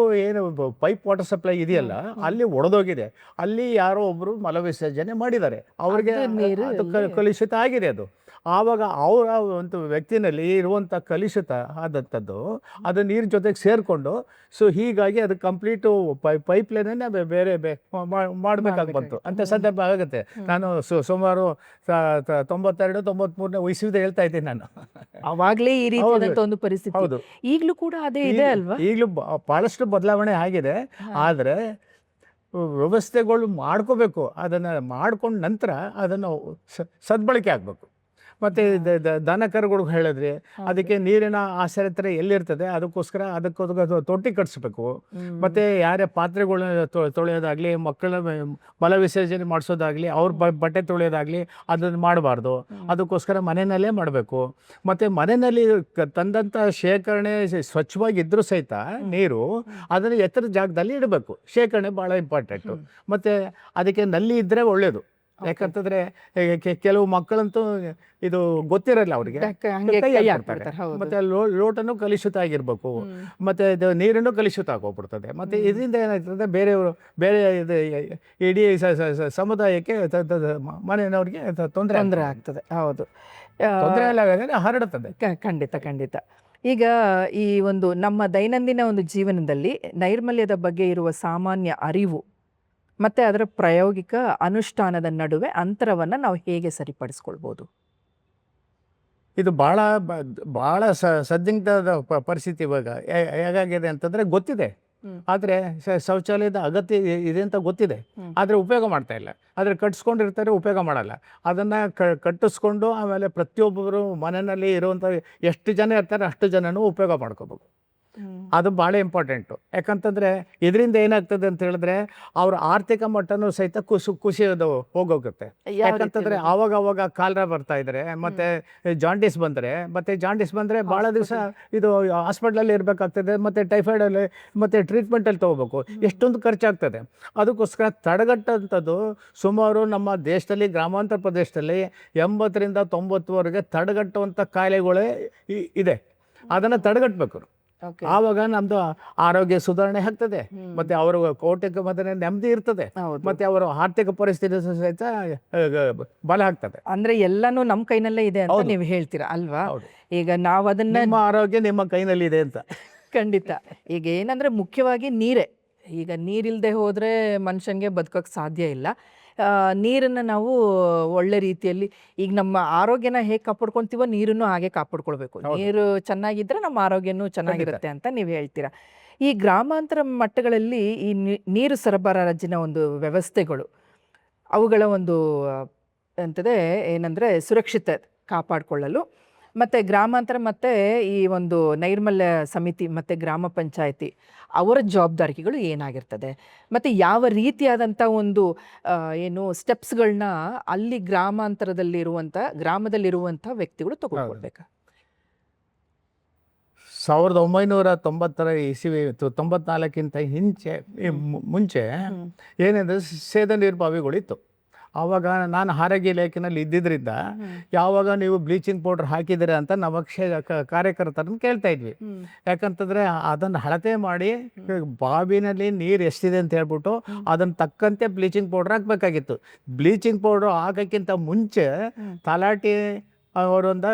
ವಾಟರ್ ಸಪ್ಲೈ ಇದೆಯಲ್ಲ ಅಲ್ಲಿ ಒಡೆದೋಗಿದೆ. ಅಲ್ಲಿ ಯಾರೋ ಒಬ್ಬರು ಮಲವಿಸರ್ಜನೆ ಮಾಡಿದ್ದಾರೆ, ಅವ್ರಿಗೆ ಅದು ಕಲುಷಿತ ಆಗಿದೆ. ಅದು ಆವಾಗ ಅವರ ಒಂದು ವ್ಯಕ್ತಿನಲ್ಲಿ ಇರುವಂಥ ಕಲುಷಿತ ಆದಂಥದ್ದು ಅದು ನೀರು ಜೊತೆಗೆ ಸೇರಿಕೊಂಡು ಹೀಗಾಗಿ ಅದು ಕಂಪ್ಲೀಟು ಪೈಪ್ ಲೈನನ್ನೇ ಬೇರೆ ಮಾಡಬೇಕಾಗಿ ಬಂತು ಅಂತ ಸಂದರ್ಭ ಆಗುತ್ತೆ. ನಾನು ಸುಮಾರು 92-93ನೇ ವಯಸ್ಸಿದೆ ಹೇಳ್ತಾ ಇದ್ದೀನಿ ನಾನು. ಅವಾಗಲೇ ಈ ರೀತಿಯಾದಂಥ ಒಂದು ಪರಿಸ್ಥಿತಿ. ಹೌದು, ಈಗಲೂ ಕೂಡ ಅದೇ ಇದೆ ಅಲ್ವಾ? ಈಗಲೂ ಭಾಳಷ್ಟು ಬದಲಾವಣೆ ಆಗಿದೆ. ಆದರೆ ವ್ಯವಸ್ಥೆಗಳು ಮಾಡ್ಕೋಬೇಕು. ಅದನ್ನು ಮಾಡ್ಕೊಂಡ ನಂತರ ಅದನ್ನು ಸದ್ಬಳಕೆ ಆಗಬೇಕು. ಮತ್ತು ದನ ಕರುಗಳಿಗೆ ಹೇಳಿದ್ರಿ, ಅದಕ್ಕೆ ನೀರಿನ ಆಶ್ರಯತೆ ಎಲ್ಲಿರ್ತದೆ ಅದಕ್ಕೋಸ್ಕರ ಅದಕ್ಕೆ ತೊಟ್ಟಿ ಕಟ್ಟಿಸ್ಬೇಕು. ಮತ್ತು ಯಾರೇ ಪಾತ್ರೆಗಳನ್ನ ತೊಳೆಯೋದಾಗಲಿ, ಮಕ್ಕಳ ಮಲ ವಿಸರ್ಜನೆ ಮಾಡಿಸೋದಾಗಲಿ, ಅವ್ರ ಬಟ್ಟೆ ತೊಳೆಯೋದಾಗಲಿ ಅದನ್ನು ಮಾಡಬಾರ್ದು. ಅದಕ್ಕೋಸ್ಕರ ಮನೆಯಲ್ಲೇ ಮಾಡಬೇಕು. ಮತ್ತು ಮನೆಯಲ್ಲಿ ತಂದಂಥ ಶೇಖರಣೆ ಸ್ವಚ್ಛವಾಗಿದ್ದರೂ ಸಹಿತ ನೀರು ಅದನ್ನು ಎತ್ತರದ ಜಾಗದಲ್ಲಿ ಇಡಬೇಕು. ಶೇಖರಣೆ ಭಾಳ ಇಂಪಾರ್ಟೆಂಟು. ಮತ್ತು ಅದಕ್ಕೆ ನಲ್ಲಿ ಇದ್ದರೆ ಒಳ್ಳೆಯದು. ಯಾಕಂತಂದರೆ ಕೆಲವು ಮಕ್ಕಳಂತೂ ಇದು ಗೊತ್ತಿರಲ್ಲ ಅವ್ರಿಗೆ, ಮತ್ತು ಲೋಟನೂ ಕಲುಷಿತ ಆಗಿರ್ಬೇಕು, ಮತ್ತು ಇದು ನೀರನ್ನು ಕಲುಷಿತ ಆಗೋಗ್ಬಿಡ್ತದೆ. ಮತ್ತು ಇದರಿಂದ ಏನಾಗ್ತದೆ, ಬೇರೆ ಇದು ಇಡೀ ಸಮುದಾಯಕ್ಕೆ ಮನೆಯವ್ರಿಗೆ ತೊಂದರೆ ಆಗ್ತದೆ. ಹೌದು, ತೊಂದರೆ ಎಲ್ಲ ಹರಡುತ್ತದೆ. ಖಂಡಿತ. ಈಗ ಈ ಒಂದು ನಮ್ಮ ದೈನಂದಿನ ಒಂದು ಜೀವನದಲ್ಲಿ ನೈರ್ಮಲ್ಯದ ಬಗ್ಗೆ ಇರುವ ಸಾಮಾನ್ಯ ಅರಿವು ಮತ್ತು ಅದರ ಪ್ರಾಯೋಗಿಕ ಅನುಷ್ಠಾನದ ನಡುವೆ ಅಂತರವನ್ನು ನಾವು ಹೇಗೆ ಸರಿಪಡಿಸ್ಕೊಳ್ಬೋದು? ಇದು ಭಾಳ ಸದ್ದಿಗ್ಧದ ಪರಿಸ್ಥಿತಿ ಇವಾಗ. ಹೇಗಾಗಿದೆ ಅಂತಂದರೆ ಗೊತ್ತಿದೆ, ಆದರೆ ಶೌಚಾಲಯದ ಅಗತ್ಯ ಇದೆ ಅಂತ ಗೊತ್ತಿದೆ, ಆದರೆ ಉಪಯೋಗ ಮಾಡ್ತಾ ಇಲ್ಲ. ಆದರೆ ಕಟ್ಸ್ಕೊಂಡಿರ್ತಾರೆ, ಉಪಯೋಗ ಮಾಡಲ್ಲ. ಅದನ್ನು ಕಟ್ಟಿಸ್ಕೊಂಡು ಆಮೇಲೆ ಪ್ರತಿಯೊಬ್ಬರು ಮನೆಯಲ್ಲಿ ಇರುವಂಥ ಎಷ್ಟು ಜನ ಇರ್ತಾರೆ ಅಷ್ಟು ಜನನೂ ಉಪಯೋಗ ಮಾಡ್ಕೋಬೇಕು. ಅದು ಭಾಳ ಇಂಪಾರ್ಟೆಂಟು. ಯಾಕಂತಂದರೆ ಇದರಿಂದ ಏನಾಗ್ತದೆ ಅಂತ ಹೇಳಿದ್ರೆ ಅವ್ರ ಆರ್ಥಿಕ ಮಟ್ಟನೂ ಸಹಿತ ಖುಷಿಯೋದು ಹೋಗೋಗುತ್ತೆ. ಯಾಕಂತಂದರೆ ಆವಾಗ ಕಾಲರ ಬರ್ತಾ ಇದ್ದಾರೆ, ಮತ್ತು ಜಾಂಡೀಸ್ ಬಂದರೆ ಭಾಳ ದಿವಸ ಇದು ಹಾಸ್ಪಿಟ್ಲಲ್ಲಿ ಇರಬೇಕಾಗ್ತದೆ, ಮತ್ತು ಟೈಫಾಯ್ಡಲ್ಲಿ ಮತ್ತು ಟ್ರೀಟ್ಮೆಂಟಲ್ಲಿ ತೊಗೋಬೇಕು, ಎಷ್ಟೊಂದು ಖರ್ಚಾಗ್ತದೆ. ಅದಕ್ಕೋಸ್ಕರ ತಡೆಗಟ್ಟಂಥದ್ದು ಸುಮಾರು ನಮ್ಮ ದೇಶದಲ್ಲಿ, ಗ್ರಾಮಾಂತರ ಪ್ರದೇಶದಲ್ಲಿ 80-90ವರೆಗೆ ತಡೆಗಟ್ಟುವಂಥ ಕಾಯಿಲೆಗಳೇ ಇದೆ. ಅದನ್ನು ತಡೆಗಟ್ಟಬೇಕು. ಆವಾಗ ನಮ್ಮದು ಆರೋಗ್ಯ ಸುಧಾರಣೆ ಆಗ್ತದೆ, ಮತ್ತು ಅವರ ಕೋಟಿಕ ಮಧ್ಯೆ ನೆಮ್ಮದಿ ಇರ್ತದೆ, ಮತ್ತು ಅವರ ಆರ್ಥಿಕ ಪರಿಸ್ಥಿತಿ ಸಹಿತ ಬಲ ಆಗ್ತದೆ. ಅಂದರೆ ಎಲ್ಲನೂ ನಮ್ಮ ಕೈನಲ್ಲೇ ಇದೆ ಅಂತ ನೀವು ಹೇಳ್ತೀರಾ ಅಲ್ವಾ? ಈಗ ನಾವು ಅದನ್ನ, ನಿಮ್ಮ ಆರೋಗ್ಯ ನಿಮ್ಮ ಕೈನಲ್ಲಿ ಇದೆ ಅಂತ. ಖಂಡಿತ. ಈಗ ಏನಂದರೆ ಮುಖ್ಯವಾಗಿ ನೀರೇ. ಈಗ ನೀರಿಲ್ಲದೆ ಹೋದರೆ ಮನುಷ್ಯನಿಗೆ ಬದುಕೋಕ್ಕೆ ಸಾಧ್ಯ ಇಲ್ಲ. ನೀರನ್ನು ನಾವು ಒಳ್ಳೆ ರೀತಿಯಲ್ಲಿ, ಈಗ ನಮ್ಮ ಆರೋಗ್ಯನ ಹೇಗೆ ಕಾಪಾಡ್ಕೊತೀವೋ ನೀರನ್ನು ಹಾಗೆ ಕಾಪಾಡ್ಕೊಳ್ಬೇಕು. ನೀರು ಚೆನ್ನಾಗಿದ್ದರೆ ನಮ್ಮ ಆರೋಗ್ಯನೂ ಚೆನ್ನಾಗಿರುತ್ತೆ ಅಂತ ನೀವು ಹೇಳ್ತೀರಾ. ಈ ಗ್ರಾಮಾಂತರ ಮಟ್ಟಗಳಲ್ಲಿ ಈ ನೀರು ಸರಬರಾಜಿನ ಒಂದು ವ್ಯವಸ್ಥೆಗಳು, ಅವುಗಳ ಒಂದು ಏನಂದರೆ ಸುರಕ್ಷತೆ ಕಾಪಾಡಿಕೊಳ್ಳಲು ಮತ್ತು ಗ್ರಾಮಾಂತರ ಮತ್ತು ಈ ಒಂದು ನೈರ್ಮಲ್ಯ ಸಮಿತಿ ಮತ್ತು ಗ್ರಾಮ ಪಂಚಾಯಿತಿ ಅವರ ಜವಾಬ್ದಾರಿಗಳು ಏನಾಗಿರ್ತದೆ, ಮತ್ತು ಯಾವ ರೀತಿಯಾದಂಥ ಒಂದು ಸ್ಟೆಪ್ಸ್ಗಳನ್ನ ಅಲ್ಲಿ ಗ್ರಾಮದಲ್ಲಿರುವಂಥ ವ್ಯಕ್ತಿಗಳು ತಗೊಳ್ಬೇಕು? 1990 ಇಸವಿ 94ಕ್ಕಿಂತ ಮುಂಚೆ ಏನೆಂದರೆ ಸೇದ ನೀರು ಬಾವಿಗಳಿತ್ತು. ಆವಾಗ ನಾನು ಆರೋಗ್ಯ ಇಲಾಖೆಯಲ್ಲಿ ಇದ್ದಿದ್ದರಿಂದ ಯಾವಾಗ ನೀವು ಬ್ಲೀಚಿಂಗ್ ಪೌಡ್ರ್ ಹಾಕಿದ್ದೀರಾ ಅಂತ ನಮ್ಮ ಕಾರ್ಯಕರ್ತರನ್ನು ಕೇಳ್ತಾ ಇದ್ವಿ. ಯಾಕಂತಂದರೆ ಅದನ್ನು ಅಳತೆ ಮಾಡಿ ಬಾವಿನಲ್ಲಿ ನೀರು ಎಷ್ಟಿದೆ ಅಂತ ಹೇಳ್ಬಿಟ್ಟು ಅದನ್ನು ತಕ್ಕಂತೆ ಬ್ಲೀಚಿಂಗ್ ಪೌಡ್ರ್ ಹಾಕಬೇಕಾಗಿತ್ತು. ಬ್ಲೀಚಿಂಗ್ ಪೌಡ್ರ್ ಹಾಕೋಕ್ಕಿಂತ ಮುಂಚೆ ತಲಾಟಿ ಅವರೊಂದು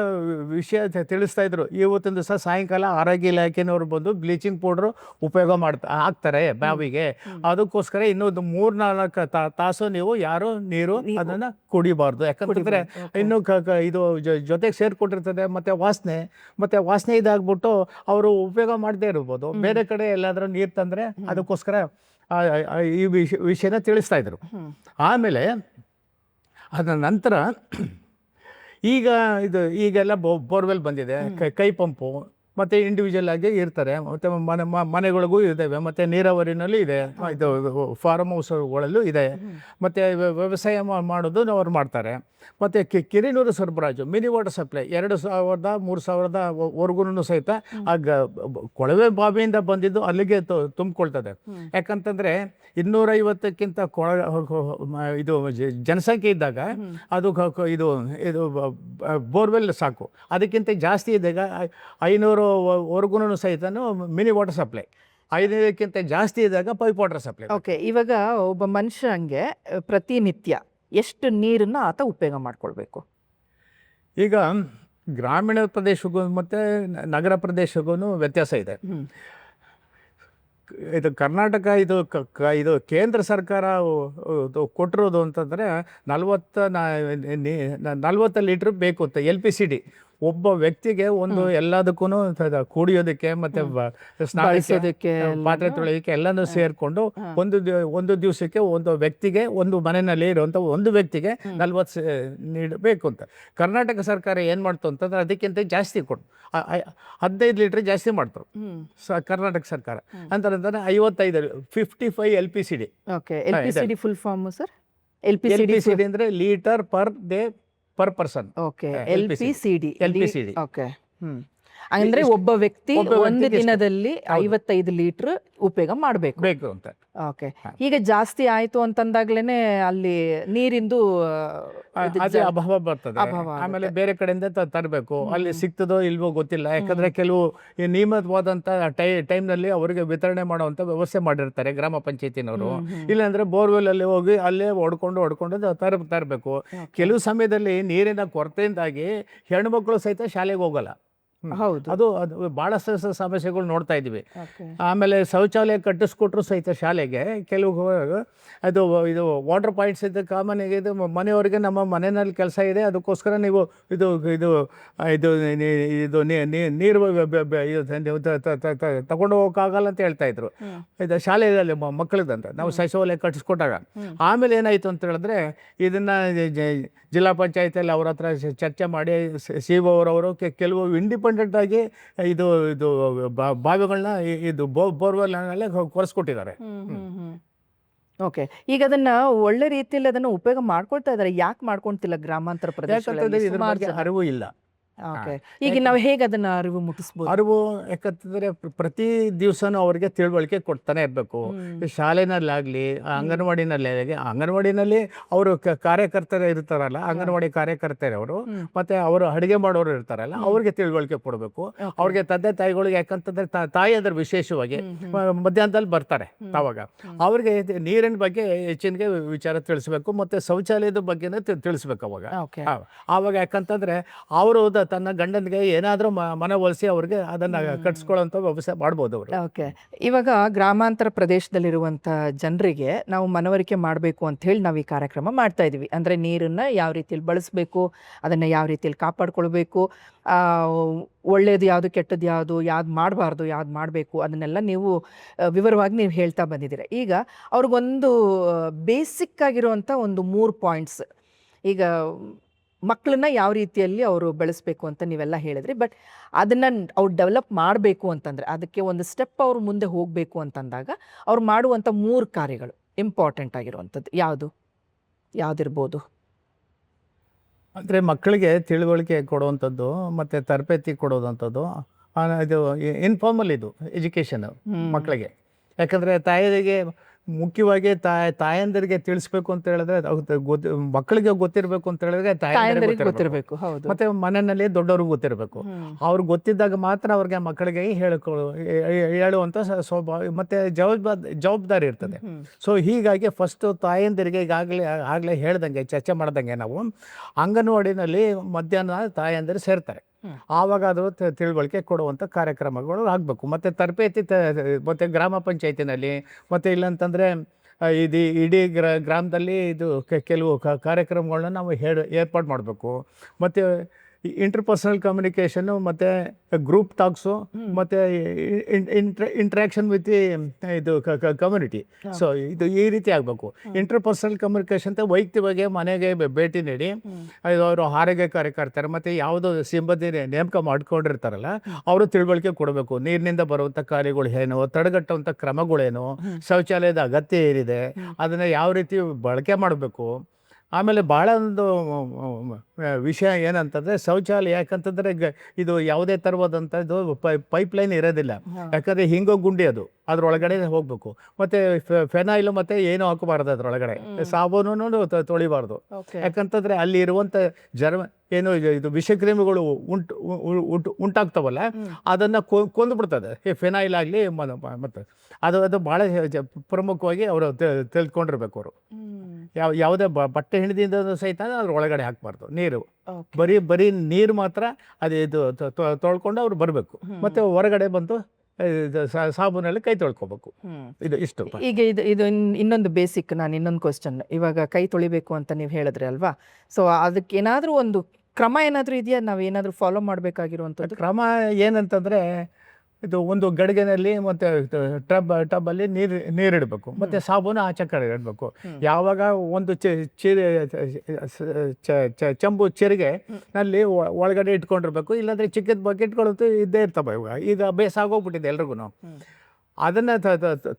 ವಿಷಯ ತಿಳಿಸ್ತಾ ಇದ್ರು. ಇವತ್ತಿನ ದಿವಸ ಸಾಯಂಕಾಲ ಆರೋಗ್ಯ ಇಲಾಖೆನವ್ರು ಬಂದು ಬ್ಲೀಚಿಂಗ್ ಪೌಡ್ರು ಉಪಯೋಗ ಹಾಕ್ತಾರೆ ಬಾವಿಗೆ, ಅದಕ್ಕೋಸ್ಕರ ಇನ್ನೊಂದು 3-4 ತಾಸು ನೀವು ಯಾರು ನೀರು ಅದನ್ನು ಕುಡಿಬಾರ್ದು. ಯಾಕಂತಂದರೆ ಇನ್ನು ಇದು ಜೊತೆಗೆ ಸೇರಿಕೊಂಡಿರ್ತದೆ, ಮತ್ತು ವಾಸನೆ ಇದಾಗ್ಬಿಟ್ಟು ಅವರು ಉಪಯೋಗ ಮಾಡದೇ ಇರ್ಬೋದು. ಬೇರೆ ಕಡೆ ಎಲ್ಲಾದರೂ ನೀರು ತಂದರೆ ಅದಕ್ಕೋಸ್ಕರ ಈ ವಿಷಯನ ತಿಳಿಸ್ತಾ ಇದ್ರು. ಆಮೇಲೆ ಅದರ ನಂತರ ಈಗೆಲ್ಲ ಬೋರ್ವೆಲ್ ಬಂದಿದೆ, ಕೈ ಪಂಪು, ಮತ್ತು ಇಂಡಿವಿಜುವಲ್ ಆಗಿ ಇರ್ತಾರೆ. ಮತ್ತು ಮನೆಗಳಿಗೂ ಇದ್ದಾವೆ, ಮತ್ತು ನೀರಾವರಿನಲ್ಲೂ ಇದೆ, ಇದು ಫಾರ್ಮ್ ಹೌಸ್ಗಳಲ್ಲೂ ಇದೆ, ಮತ್ತು ವ್ಯವಸಾಯ ಮಾಡೋದು ಅವ್ರು ಮಾಡ್ತಾರೆ. ಮತ್ತು ಕಿರಿನೂರು ಸರಬರಾಜು, ಮಿನಿ ವಾಟರ್ ಸಪ್ಲೈ 2000-3000 ವರ್ಗು ಸಹಿತ ಆ ಕೊಳವೆ ಬಾವಿಯಿಂದ ಬಂದಿದ್ದು ಅಲ್ಲಿಗೆ ತುಂಬಿಕೊಳ್ತದೆ. ಯಾಕಂತಂದರೆ 250ಕ್ಕಿಂತ ಇದು ಜನಸಂಖ್ಯೆ ಇದ್ದಾಗ ಅದು ಇದು ಬೋರ್ವೆಲ್ ಸಾಕು. ಅದಕ್ಕಿಂತ ಜಾಸ್ತಿ ಇದ್ದಾಗ 500 ವರ್ಗು ಸಹಿತ ಮಿನಿ ವಾಟರ್ ಸಪ್ಲೈ, 500ಕ್ಕಿಂತ ಜಾಸ್ತಿ ಇದ್ದಾಗ ಪೈಪ್ ವಾಟರ್ ಸಪ್ಲೈ. ಓಕೆ, ಇವಾಗ ಒಬ್ಬ ಮನುಷ್ಯಂಗೆ ಪ್ರತಿನಿತ್ಯ ಎಷ್ಟು ನೀರನ್ನು ಆತ ಉಪಯೋಗ ಮಾಡ್ಕೊಳ್ಬೇಕು? ಈಗ ಗ್ರಾಮೀಣ ಪ್ರದೇಶಕ್ಕೂ ಮತ್ತು ನಗರ ಪ್ರದೇಶಕ್ಕೂ ವ್ಯತ್ಯಾಸ ಇದೆ. ಇದು ಕರ್ನಾಟಕ ಇದು ಕೇಂದ್ರ ಸರ್ಕಾರ ಕೊಟ್ಟಿರೋದು ಅಂತಂದರೆ 40 ಲೀಟ್ರ್ ಬೇಕು ಅಂತ LPCD ಒಬ್ಬ ವ್ಯಕ್ತಿಗೆ ಒಂದು ಎಲ್ಲದಕ್ಕೂ ಕುಡಿಯೋದಕ್ಕೆ ಮತ್ತು ಬಳಸೋದಕ್ಕೆ ಪಾತ್ರೆ ತೊಳೆಯೋದಕ್ಕೆ ಎಲ್ಲನೂ ಸೇರಿಕೊಂಡು ಒಂದು ದಿವಸಕ್ಕೆ ಒಂದು ವ್ಯಕ್ತಿಗೆ, ಒಂದು ಮನೆಯಲ್ಲಿ ಇರುವಂಥ ಒಂದು ವ್ಯಕ್ತಿಗೆ 40 ನೀಡಬೇಕು ಅಂತ ಕರ್ನಾಟಕ ಸರ್ಕಾರ ಏನು ಮಾಡ್ತು ಅಂತಂದ್ರೆ ಅದಕ್ಕಿಂತ ಜಾಸ್ತಿ ಕೊಟ್ಟು 15 ಲೀಟ್ರ್ ಜಾಸ್ತಿ ಮಾಡ್ತಾರೆ ಕರ್ನಾಟಕ ಸರ್ಕಾರ. ಅಂತಂದ್ರೆ 55 LPCD. Okay, LPCD full form sir? LPCD ಅಂದರೆ litre per day per person. Okay, LPCD. Okay, ಅಂದ್ರೆ ಒಬ್ಬ ವ್ಯಕ್ತಿ ಒಂದು ವ್ಯಕ್ತಿಗೆ ದಿನದಲ್ಲಿ 55 ಲೀಟರ್ ಉಪಯೋಗ ಮಾಡಬೇಕು ಅಂತ. ಓಕೆ, ಈಗ ಜಾಸ್ತಿ ಆಯ್ತು ಅಂತಂದಾಗ್ಲೇನೆ ಅಲ್ಲಿ ನೀರಿಂದು ಅದೇ ಅಭಾವ ಬರ್ತದೆ. ಆಮೇಲೆ ಬೇರೆ ಕಡೆಯಿಂದ ತರಬೇಕು, ಅಲ್ಲಿ ಸಿಗ್ತದೋ ಇಲ್ವೋ ಗೊತ್ತಿಲ್ಲ. ಯಾಕಂದ್ರೆ ಕೆಲವು ನಿಯಮಿತವಾದಂಥ ಟೈಮ್ನಲ್ಲಿ ಅವರಿಗೆ ವಿತರಣೆ ಮಾಡುವಂಥ ವ್ಯವಸ್ಥೆ ಮಾಡಿರ್ತಾರೆ ಗ್ರಾಮ ಪಂಚಾಯತಿನವರು. ಇಲ್ಲಾಂದ್ರೆ ಬೋರ್ವೆಲ್ ಅಲ್ಲಿ ಹೋಗಿ ಅಲ್ಲೇ ಹೊಡ್ಕೊಂಡು ತರಬೇಕು. ಕೆಲವು ಸಮಯದಲ್ಲಿ ನೀರಿನ ಕೊರತೆಯಿಂದಾಗಿ ಹೆಣ್ಮಕ್ಳು ಸಹಿತ ಶಾಲೆಗೆ ಹೋಗಲ್ಲ. ಹೌದು, ಅದು ಭಾಳಷ್ಟು ಸಮಸ್ಯೆಗಳು ನೋಡ್ತಾ ಇದ್ವಿ. ಆಮೇಲೆ ಶೌಚಾಲಯ ಕಟ್ಟಿಸ್ಕೊಟ್ರು ಸಹಿತ ಶಾಲೆಗೆ ಕೆಲವು ಇದು ವಾಟರ್ ಪಾಯಿಂಟ್ಸ್ ಇದೆ ಕಾಮನ್ಗೆ. ಇದು ಮನೆಯವರಿಗೆ ನಮ್ಮ ಮನೆಯಲ್ಲಿ ಕೆಲಸ ಇದೆ, ಅದಕ್ಕೋಸ್ಕರ ನೀವು ಇದು ಇದು ಇದು ಇದು ನೀರು ತಗೊಂಡು ಹೋಗೋಕ್ಕಾಗಲ್ಲ ಅಂತ ಹೇಳ್ತಾ ಇದ್ರು. ಇದು ಶಾಲೆಯಲ್ಲಿ ಮಕ್ಕಳದಂತ ನಾವು ಶೌಚಾಲಯ ಕಟ್ಟಿಸ್ಕೊಟ್ಟಾಗ ಆಮೇಲೆ ಏನಾಯಿತು ಅಂತ ಹೇಳಿದ್ರೆ ಇದನ್ನು ಜಿಲ್ಲಾ ಪಂಚಾಯತಿಯಲ್ಲಿ ಅವ್ರ ಹತ್ರ ಚರ್ಚೆ ಮಾಡಿ CO ಅವರವರು ಕೆಲವು ಇಂಡಿಪೆಂಡೆಂಟ್ ಆಗಿ ಇದು ಬಾವಿಗಳನ್ನ ಇದು ಬೋರ್ವೆಲ್ನಲ್ಲೇ ಕೊರೆಸ್ಕೊಟ್ಟಿದ್ದಾರೆ. ಓಕೆ, ಈಗ ಅದನ್ನ ಒಳ್ಳೆ ರೀತಿಯಲ್ಲಿ ಅದನ್ನು ಉಪಯೋಗ ಮಾಡ್ಕೊಳ್ತಾ ಇದ್ದಾರೆ. ಯಾಕೆ ಮಾಡ್ಕೊಂತಿಲ್ಲ ಗ್ರಾಮಾಂತರ ಪ್ರದೇಶಗಳಲ್ಲಿ? ಇದ್ರ ಬಗ್ಗೆ ಅರಿವು ಇಲ್ಲ. ಓಕೆ, ಈಗ ನಾವು ಹೇಗೆ ಅದನ್ನ ಅರಿವು ಮುಟ್ಟಿಸ್ಬೋದು? ಅರಿವು ಯಾಕಂತಂದರೆ ಪ್ರತಿ ದಿವಸನೂ ಅವ್ರಿಗೆ ತಿಳುವಳಿಕೆ ಕೊಡ್ತಾನೆ ಇರಬೇಕು. ಶಾಲೆನಲ್ಲಾಗಲಿ ಅಂಗನವಾಡಿನಲ್ಲಿ ಅವರು ಕಾರ್ಯಕರ್ತರು ಇರ್ತಾರಲ್ಲ, ಅಂಗನವಾಡಿ ಕಾರ್ಯಕರ್ತರವರು ಮತ್ತು ಅವರು ಅಡುಗೆ ಮಾಡೋರು ಇರ್ತಾರಲ್ಲ, ಅವ್ರಿಗೆ ತಿಳುವಳಿಕೆ ಕೊಡಬೇಕು. ಅವ್ರಿಗೆ ತಂದೆ ತಾಯಿಗಳಿಗೆ, ಯಾಕಂತಂದರೆ ತಾಯಿ ಅಂದ್ರೆ ವಿಶೇಷವಾಗಿ ಮಧ್ಯಾಹ್ನದಲ್ಲಿ ಬರ್ತಾರೆ, ಆವಾಗ ಅವ್ರಿಗೆ ನೀರಿನ ಬಗ್ಗೆ ಹೆಚ್ಚಿನ ವಿಚಾರ ತಿಳಿಸ್ಬೇಕು ಮತ್ತು ಶೌಚಾಲಯದ ಬಗ್ಗೆನೇ ತಿಳಿಸ್ಬೇಕು ಆವಾಗ. ಯಾಕಂತಂದರೆ ಅವರು ತನ್ನ ಗಂಡನಿಗೆ ಏನಾದರೂ ಮನವೊಲಿಸಿ ಅವ್ರಿಗೆ ಅದನ್ನು ಕಟ್ಸ್ಕೊಳ್ಳೋಂಥ ವ್ಯವಸ್ಥೆ ಮಾಡ್ಬೋದು ಅವರು. ಓಕೆ, ಇವಾಗ ಗ್ರಾಮಾಂತರ ಪ್ರದೇಶದಲ್ಲಿರುವಂಥ ಜನರಿಗೆ ನಾವು ಮನವರಿಕೆ ಮಾಡಬೇಕು ಅಂತ ಹೇಳಿ ನಾವು ಈ ಕಾರ್ಯಕ್ರಮ ಮಾಡ್ತಾ ಇದ್ದೀವಿ. ಅಂದರೆ ನೀರನ್ನು ಯಾವ ರೀತಿಯಲ್ಲಿ ಬಳಸಬೇಕು, ಅದನ್ನು ಯಾವ ರೀತಿಯಲ್ಲಿ ಕಾಪಾಡ್ಕೊಳ್ಬೇಕು, ಒಳ್ಳೆಯದು ಯಾವುದು, ಕೆಟ್ಟದ್ದು ಯಾವುದು, ಯಾವ್ದು ಮಾಡಬಾರ್ದು, ಯಾವ್ದು ಮಾಡಬೇಕು, ಅದನ್ನೆಲ್ಲ ನೀವು ವಿವರವಾಗಿ ನೀವು ಹೇಳ್ತಾ ಬಂದಿದ್ದೀರ. ಈಗ ಅವ್ರಿಗೊಂದು ಬೇಸಿಕ್ ಆಗಿರುವಂಥ ಒಂದು 3 ಪಾಯಿಂಟ್ಸ್, ಈಗ ಮಕ್ಕಳನ್ನ ಯಾವ ರೀತಿಯಲ್ಲಿ ಅವರು ಬೆಳೆಸಬೇಕು ಅಂತ ನೀವೆಲ್ಲ ಹೇಳಿದ್ರಿ. ಬಟ್ ಅದನ್ನು ಅವ್ರು ಡೆವಲಪ್ ಮಾಡಬೇಕು ಅಂತಂದರೆ, ಅದಕ್ಕೆ ಒಂದು ಸ್ಟೆಪ್ ಅವ್ರು ಮುಂದೆ ಹೋಗಬೇಕು ಅಂತಂದಾಗ ಅವ್ರು ಮಾಡುವಂಥ 3 ಕಾರ್ಯಗಳು ಇಂಪಾರ್ಟೆಂಟ್ ಆಗಿರುವಂಥದ್ದು ಯಾವುದಿರ್ಬೋದು? ಅಂದರೆ ಮಕ್ಕಳಿಗೆ ತಿಳುವಳಿಕೆ ಕೊಡುವಂಥದ್ದು ಮತ್ತು ತರಬೇತಿ ಕೊಡೋದಂಥದ್ದು. ಇದು ಇನ್ಫಾರ್ಮಲ್ ಇದು ಎಜುಕೇಷನ್ ಮಕ್ಕಳಿಗೆ. ಯಾಕಂದರೆ ತಾಯಿಗೆ ಮುಖ್ಯವಾಗಿ ತಾಯಂದಿರಿಗೆ ತಿಳಿಸ್ಬೇಕು ಅಂತ ಹೇಳಿದ್ರೆ, ಮಕ್ಕಳಿಗೆ ಗೊತ್ತಿರಬೇಕು ಅಂತ ಹೇಳಿದ್ರೆ ತಾಯಂದಿರಿಗೆ ಗೊತ್ತಿರಬೇಕು, ಮತ್ತೆ ಮನೆಯಲ್ಲಿ ದೊಡ್ಡವ್ರಿಗೆ ಗೊತ್ತಿರಬೇಕು. ಅವ್ರಿಗೆ ಗೊತ್ತಿದ್ದಾಗ ಮಾತ್ರ ಅವ್ರಿಗೆ ಮಕ್ಕಳಿಗೆ ಹೇಳುವಂಥ ಸ್ವಭಾವ ಮತ್ತು ಜವಾಬ್ದಾರಿ ಇರ್ತದೆ. ಸೊ ಹೀಗಾಗಿ ಫಸ್ಟು ತಾಯಂದಿರಿಗೆ ಆಗಲೇ ಹೇಳ್ದಂಗೆ, ಚರ್ಚೆ ಮಾಡ್ದಂಗೆ, ನಾವು ಅಂಗನವಾಡಿನಲ್ಲಿ ಮಧ್ಯಾಹ್ನ ತಾಯಂದಿರು ಸೇರ್ತಾರೆ. ಆವಾಗ ಅದು ತಿಳುವಳಿಕೆ ಕೊಡುವಂಥ ಕಾರ್ಯಕ್ರಮಗಳು ಆಗಬೇಕು. ಮತ್ತು ತರಬೇತಿ ಮತ್ತು ಗ್ರಾಮ ಪಂಚಾಯತಿನಲ್ಲಿ ಮತ್ತು ಇಲ್ಲಂತಂದರೆ ಇಡೀ ಗ್ರಾಮದಲ್ಲಿ ಇದು ಕೆಲವು ಕಾರ್ಯಕ್ರಮಗಳನ್ನ ನಾವು ಏರ್ಪಾಡು ಮಾಡಬೇಕು. ಮತ್ತು ಇಂಟರ್ಪರ್ಸನಲ್ ಕಮ್ಯುನಿಕೇಷನ್ನು ಮತ್ತು ಗ್ರೂಪ್ ಟಾಕ್ಸು ಮತ್ತು ಇಂಟ್ರ್ಯಾಕ್ಷನ್ ವಿತ್ ಇದು ಕಮ್ಯುನಿಟಿ. ಸೊ ಇದು ಈ ರೀತಿ ಆಗಬೇಕು. ಇಂಟರ್ಪರ್ಸನಲ್ ಕಮ್ಯುನಿಕೇಷನ್ ಅಂತ ವೈಯಕ್ತಿಕವಾಗಿ ಮನೆಗೆ ಭೇಟಿ ನೀಡಿ ಅವರು ಆರೋಗ್ಯ ಕಾರ್ಯಕರ್ತರು ಮತ್ತು ಯಾವುದೋ ಸಿಬ್ಬಂದಿ ನೇಮಕ ಮಾಡ್ಕೊಂಡಿರ್ತಾರಲ್ಲ ಅವರು ತಿಳುವಳಿಕೆ ಕೊಡಬೇಕು. ನೀರಿನಿಂದ ಬರುವಂಥ ಕಾರ್ಯಗಳು ಏನು, ತಡೆಗಟ್ಟುವಂಥ ಕ್ರಮಗಳೇನು, ಶೌಚಾಲಯದ ಅಗತ್ಯ ಏನಿದೆ, ಅದನ್ನು ಯಾವ ರೀತಿ ಬಳಕೆ ಮಾಡಬೇಕು. ಆಮೇಲೆ ಭಾಳ ಒಂದು ವಿಷಯ ಏನಂತಂದರೆ ಶೌಚಾಲಯ, ಯಾಕಂತಂದರೆ ಇದು ಯಾವುದೇ ಥರವಾದಂಥ ಇದು ಪೈಪ್ಲೈನ್ ಇರೋದಿಲ್ಲ. ಯಾಕಂದರೆ ಹಿಂಗೋ ಗುಂಡಿ ಅದು ಅದರೊಳಗಡೆ ಹೋಗಬೇಕು. ಮತ್ತು ಫೆನೈಲು ಮತ್ತು ಏನೂ ಹಾಕಬಾರ್ದು ಅದರೊಳಗಡೆ, ಸಾಬೂನು ತೊಳಿಬಾರ್ದು. ಯಾಕಂತಂದರೆ ಅಲ್ಲಿ ಇರುವಂಥ ಏನು ಇದು ವಿಷಕ್ರಿಮಿಗಳು ಉಂಟಾಗ್ತಾವಲ್ಲ ಅದನ್ನು ಕೊಂದುಬಿಡ್ತದೆ ಈ ಫೆನೈಲ್ ಆಗಲಿ. ಮತ್ತು ಅದು ಭಾಳ ಪ್ರಮುಖವಾಗಿ ಅವರು ತಿಳ್ಕೊಂಡಿರ್ಬೇಕು. ಅವರು ಯಾವುದೇ ಬಟ್ಟೆ ಹಿಡಿದಿಂದ ಸಹಿತ ಅದ್ರ ಒಳಗಡೆ ಹಾಕಬಾರ್ದು ನೀರು. ಬರೀ ನೀರು ಮಾತ್ರ ಅದು ಇದು ತೊಳ್ಕೊಂಡು ಅವ್ರು ಬರಬೇಕು. ಮತ್ತು ಹೊರಗಡೆ ಬಂದು ಸಾಬೂನಲ್ಲಿ ಕೈ ತೊಳ್ಕೊಬೇಕು. ಇದು ಇಷ್ಟು. ಈಗ ಇದು ಇನ್ನೊಂದು ಬೇಸಿಕ್, ನಾನು ಇನ್ನೊಂದು ಕ್ವಶನ್. ಇವಾಗ ಕೈ ತೊಳಿಬೇಕು ಅಂತ ನೀವು ಹೇಳಿದ್ರಿ ಅಲ್ವಾ? ಸೊ ಅದಕ್ಕೆ ಏನಾದರೂ ಒಂದು ಕ್ರಮ ಏನಾದರೂ ಇದೆಯಾ? ನಾವು ಏನಾದರೂ ಫಾಲೋ ಮಾಡಬೇಕಾಗಿರುವಂಥದ್ದು ಕ್ರಮ ಏನಂತಂದರೆ, ಇದು ಒಂದು ಗಡಿಗೆನಲ್ಲಿ ಮತ್ತು ಟಬ್ಬಲ್ಲಿ ನೀರಿಡಬೇಕು ಮತ್ತು ಸಾಬೂನು ಆಚೆ ಕಡೆ ಇಡಬೇಕು. ಯಾವಾಗ ಒಂದು ಚೆಂಬು ಚೆರಿಗೆ ನಲ್ಲಿ ಒಳಗಡೆ ಇಟ್ಕೊಂಡಿರ್ಬೇಕು. ಇಲ್ಲಾಂದರೆ ಚಿಕ್ಕದ ಬಕೆಟ್ಗಳಂತೂ ಇದ್ದೇ ಇರ್ತವೆ. ಈಗ ಅಭ್ಯಾಸ ಆಗೋಗ್ಬಿಟ್ಟಿದೆ ಎಲ್ರಿಗೂ. ಅದನ್ನು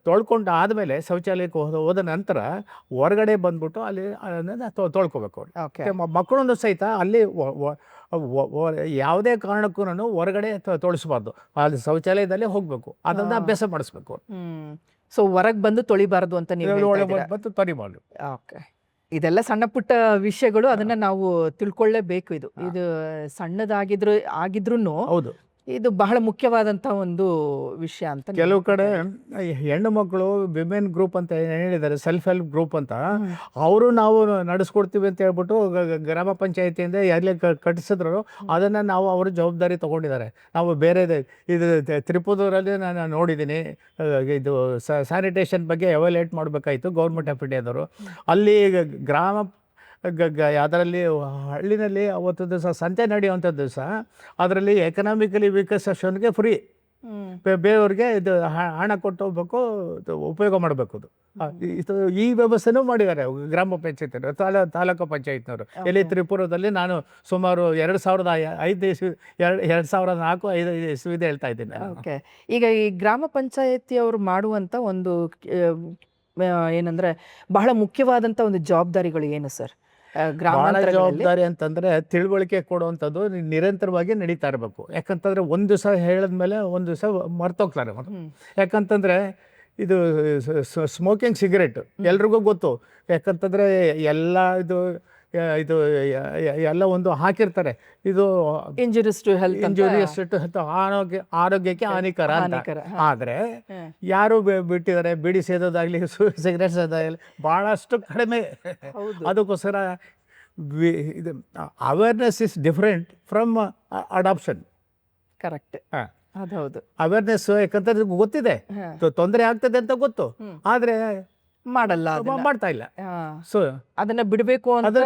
ತೊಳ್ಕೊಂಡು ಆದಮೇಲೆ ಶೌಚಾಲಯಕ್ಕೆ ಹೋದ ನಂತರ ಹೊರಗಡೆ ಬಂದ್ಬಿಟ್ಟು ಅಲ್ಲಿ ಅದನ್ನು ತೊಳ್ಕೊಬೇಕು. ಮಕ್ಕಳನ್ನು ಸಹಿತ ಅಲ್ಲಿ ಯಾವುದೇ ಕಾರಣಕ್ಕೂ ಹೊರಗಡೆ ತೊಳಿಸ್ಬಾರ್ದು, ಅಲ್ಲಿ ಶೌಚಾಲಯದಲ್ಲೇ ಹೋಗಬೇಕು. ಅದನ್ನು ಅಭ್ಯಾಸ ಮಾಡಿಸ್ಬೇಕು. ಸೊ ಹೊರಗೆ ಬಂದು ತೊಳಿಬಾರ್ದು ಅಂತ ನೀವು ಬಂದು ತೊಳಿಬಾರ್ದು. ಓಕೆ, ಇದೆಲ್ಲ ಸಣ್ಣ ಪುಟ್ಟ ವಿಷಯಗಳು, ಅದನ್ನು ನಾವು ತಿಳ್ಕೊಳ್ಳೇಬೇಕು. ಇದು ಆಗಿದ್ರೂ ಹೌದು, ಇದು ಬಹಳ ಮುಖ್ಯವಾದಂಥ ಒಂದು ವಿಷಯ ಅಂತ. ಕೆಲವು ಕಡೆ ಹೆಣ್ಣು ಮಕ್ಕಳು ವಿಮೆನ್ ಗ್ರೂಪ್ ಅಂತ ಹೇಳಿದ್ದಾರೆ, ಸೆಲ್ಫ್ ಹೆಲ್ಪ್ ಗ್ರೂಪ್ ಅಂತ. ಅವರು ನಾವು ನಡೆಸ್ಕೊಡ್ತೀವಿ ಅಂತ ಹೇಳ್ಬಿಟ್ಟು ಗ್ರಾಮ ಪಂಚಾಯತಿಯಿಂದ ಎಲ್ಲಿ ಕಟ್ಟಿಸಿದ್ರು ಅದನ್ನು ನಾವು ಅವರು ಜವಾಬ್ದಾರಿ ತೊಗೊಂಡಿದ್ದಾರೆ. ನಾವು ಬೇರೆ ಇದು ತ್ರಿಪುರದಲ್ಲಿ ನಾನು ನೋಡಿದ್ದೀನಿ. ಇದು ಸ್ಯಾನಿಟೇಷನ್ ಬಗ್ಗೆ ಎವಾಲ್ಯೂಯೇಟ್ ಮಾಡಬೇಕಾಯಿತು ಗೌರ್ಮೆಂಟ್ ಆಫ್ ಇಂಡಿಯಾದವರು. ಅಲ್ಲಿ ಗ್ರಾಮ ಅದರಲ್ಲಿ ಹಳ್ಳಿನಲ್ಲಿ ಅವತ್ತು ದಿವಸ ಸಂತೆ ನಡೆಯುವಂಥ ದಿವಸ ಅದರಲ್ಲಿ ಎಕನಾಮಿಕಲಿ ವೀಕರ್ ಸೆಕ್ಷನ್ಗೆ ಫ್ರೀ, ಬೇರೆಯವ್ರಿಗೆ ಇದು ಹಣ ಕೊಟ್ಟು ಹೋಗ್ಬೇಕು, ಉಪಯೋಗ ಮಾಡಬೇಕು. ಇದು ಈ ವ್ಯವಸ್ಥೆನೂ ಮಾಡಿದ್ದಾರೆ ಗ್ರಾಮ ಪಂಚಾಯತ್ ತಾಲೂಕು ಪಂಚಾಯತ್ನವರು. ಎಲ್ಲಿ ತ್ರಿಪುರದಲ್ಲಿ ನಾನು ಸುಮಾರು 2005 2004-5 ಇಸ್ವಿದೆ ಹೇಳ್ತಾ ಇದ್ದೀನಿ. ಓಕೆ, ಈಗ ಈ ಗ್ರಾಮ ಪಂಚಾಯತಿಯವರು ಮಾಡುವಂಥ ಒಂದು ಏನಂದರೆ ಬಹಳ ಮುಖ್ಯವಾದಂಥ ಒಂದು ಜವಾಬ್ದಾರಿಗಳು ಏನು ಸರ್? ಭಾಳ ಜವಾಬ್ದಾರಿ ಅಂತಂದರೆ ತಿಳುವಳಿಕೆ ಕೊಡುವಂಥದ್ದು ನಿರಂತರವಾಗಿ ನಡೀತಾ ಇರಬೇಕು. ಯಾಕಂತಂದರೆ ಒಂದು ದಿವಸ ಹೇಳಿದ್ಮೇಲೆ ಒಂದು ದಿವಸ ಮರ್ತೋಗ್ತಾರೆ. ಯಾಕಂತಂದರೆ ಇದು ಸ್ಮೋಕಿಂಗ್ ಸಿಗರೇಟ್ ಎಲ್ರಿಗೂ ಗೊತ್ತು. ಯಾಕಂತಂದರೆ ಎಲ್ಲ ಇದು ಎಲ್ಲ ಒಂದು ಹಾಕಿರ್ತಾರೆ, ಇದು ಇಂಜುರಿಯಸ್ ಟು ಹೆಲ್ತ್, ಆರೋಗ್ಯಕ್ಕೆ ಹಾನಿಕರ ಅಂತ. ಆದರೆ ಯಾರು ಬಿಟ್ಟಿದ್ದಾರೆ, ಬಿಡಿ ಸೇದೋದಾಗಲಿ ಸಿಗರೇಟ್ ಸೇದೋದಾಗಲಿ ಭಾಳಷ್ಟು ಕಡಿಮೆ. ಅದಕ್ಕೋಸ್ಕರ ಇದು awareness is different from adoption. Correct, ಅದು ಹೌದು. ಅವೇರ್ನೆಸ್ ಯಾಕಂತಂದ್ರೆ ಗೊತ್ತಿದೆ ತೊಂದರೆ ಆಗ್ತದೆ ಅಂತ ಗೊತ್ತು, ಆದರೆ ಮಾಡ್ತಾ ಇಲ್ಲ. ಸೊ ಅದನ್ನ ಬಿಡಬೇಕು ಅಂತ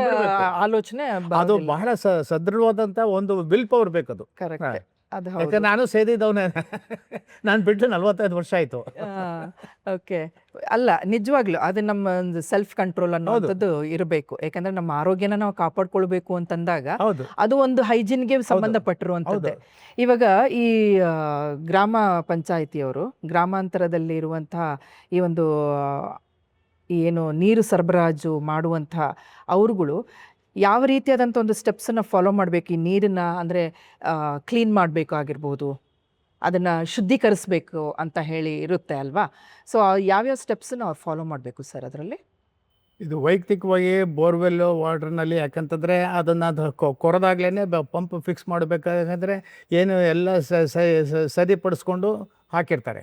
ಆಲೋಚನೆ, ಅದು ಬಹಳ ಸದೃಢವಾದಂತ ಒಂದು ವಿಲ್ ಪವರ್ ಬೇಕದು. ಕರೆಕ್ಟ್, ಅದು ಯಾಕಂದ್ರೆ ನಾನು ಸೇದಿದ್ದವನೇ, ನಾನು ಬಿಟ್ಟು 45 ವರ್ಷ ಆಯ್ತು. ಓಕೆ, ಅಲ್ಲ ನಿಜವಾಗ್ಲೂ ಅದು ನಮ್ಮ ಒಂದು ಸೆಲ್ಫ್ ಕಂಟ್ರೋಲ್ ಅನ್ನೋದು ಇರಬೇಕು. ಯಾಕಂದ್ರೆ ನಮ್ಮ ಆರೋಗ್ಯನ ನಾವು ಕಾಪಾಡ್ಕೊಳ್ಬೇಕು ಅಂತಂದಾಗ ಅದು ಒಂದು ಹೈಜಿನ್ಗೆ ಸಂಬಂಧಪಟ್ಟಿರುವಂಥದ್ದೇ. ಇವಾಗ ಈ ಗ್ರಾಮ ಪಂಚಾಯಿತಿಯವರು ಗ್ರಾಮಾಂತರದಲ್ಲಿ ಇರುವಂತಹ ಈ ಒಂದು ಏನು ನೀರು ಸರಬರಾಜು ಮಾಡುವಂಥ ಅವರುಗಳು ಯಾವ ರೀತಿಯಾದಂಥ ಒಂದು ಸ್ಟೆಪ್ಸನ್ನು ಫಾಲೋ ಮಾಡಬೇಕು? ಈ ನೀರನ್ನು ಅಂದರೆ ಕ್ಲೀನ್ ಮಾಡಬೇಕಾಗಿರ್ಬೋದು, ಅದನ್ನು ಶುದ್ಧೀಕರಿಸಬೇಕು ಅಂತ ಹೇಳಿ ಇರುತ್ತೆ ಅಲ್ವಾ? ಸೊ ಯಾವ್ಯಾವ ಸ್ಟೆಪ್ಸನ್ನು ಅವ್ರು ಫಾಲೋ ಮಾಡಬೇಕು ಸರ್ ಅದರಲ್ಲಿ? ಇದು ವೈಯಕ್ತಿಕವಾಗಿ ಬೋರ್ವೆಲ್ ವಾಟರ್ನಲ್ಲಿ, ಯಾಕಂತಂದರೆ ಅದನ್ನು ಕೊರೆದಾಗ್ಲೇ ಪಂಪ್ ಫಿಕ್ಸ್ ಮಾಡಬೇಕಾದ್ರೆ ಏನು ಎಲ್ಲ ಸರಿಪಡಿಸ್ಕೊಂಡು ಹಾಕಿರ್ತಾರೆ.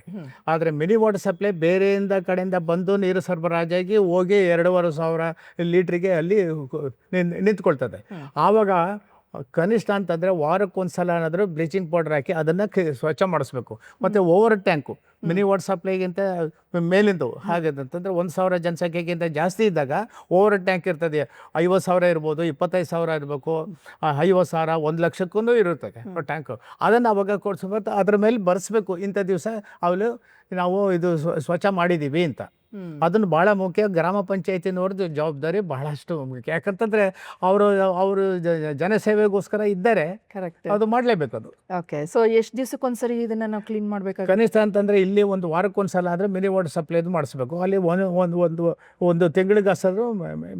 ಆದರೆ ಮಿನಿ ವಾಟರ್ ಸಪ್ಲೈ ಬೇರೆಯಿಂದ ಕಡೆಯಿಂದ ಬಂದು ನೀರು ಸರಬರಾಜಾಗಿ ಹೋಗಿ 2,500 ಲೀಟ್ರಿಗೆ ಅಲ್ಲಿ ನಿಂತ್ಕೊಳ್ತದೆ. ಆವಾಗ ಕನಿಷ್ಠ ಅಂತಂದರೆ ವಾರಕ್ಕೊಂದು ಸಲ ಏನಾದರೂ ಬ್ಲೀಚಿಂಗ್ ಪೌಡರ್ ಹಾಕಿ ಅದನ್ನು ಸ್ವಚ್ಛ ಮಾಡಿಸ್ಬೇಕು. ಮತ್ತು ಓವರ್ ಟ್ಯಾಂಕು ಮಿನಿ ವಾಟರ್ ಸಪ್ಲೈಗಿಂತ ಮೇಲಿಂದು ಹಾಗೆ ಅಂತಂದರೆ 1,000 ಜನಸಂಖ್ಯೆಗಿಂತ ಜಾಸ್ತಿ ಇದ್ದಾಗ ಓವರ್ ಟ್ಯಾಂಕ್ ಇರ್ತದೆ. 50,000 ಇರ್ಬೋದು, 25,000 ಇರಬೇಕು, 50,000, 1,00,000ಕ್ಕೂ ಇರುತ್ತದೆ ಟ್ಯಾಂಕು. ಅದನ್ನು ಅವಾಗ ಕೊಡಿಸ್ಬೇಕು, ಅದ್ರ ಮೇಲೆ ಬರೆಸ್ಬೇಕು ಇಂಥ ದಿವಸ ಅವಳು ನಾವು ಇದು ಸ್ವಚ್ಛ ಮಾಡಿದ್ದೀವಿ ಅಂತ. ಅದನ್ನು ಭಾಳ ಮುಖ್ಯ. ಗ್ರಾಮ ಪಂಚಾಯತಿನವ್ರದ್ದು ಜವಾಬ್ದಾರಿ ಬಹಳಷ್ಟು ಮುಖ್ಯ. ಯಾಕಂತಂದರೆ ಅವರು ಜನಸೇವೆಗೋಸ್ಕರ ಇದ್ದಾರೆ, ಕರೆಕ್ಟ್. ಅದು ಮಾಡಲೇಬೇಕು. ಅದು ಓಕೆ. ಸೊ ಎಷ್ಟು ದಿವಸಕ್ಕೊಂದ್ಸರಿ ಇದನ್ನ ನಾವು ಕ್ಲೀನ್ ಮಾಡಬೇಕಾಗುತ್ತೆ? ಕನಿಷ್ಠ ಅಂತಂದರೆ ಇಲ್ಲಿ ಒಂದು ವಾರಕ್ಕೊಂದು ಸಲ ಆದರೆ ಮಿನಿ ವಾಟರ್ ಸಪ್ಲೈದು ಮಾಡಿಸ್ಬೇಕು. ಅಲ್ಲಿ ಒಂದು ತಿಂಗಳಿಗೆ ಅಷ್ಟಾದರೂ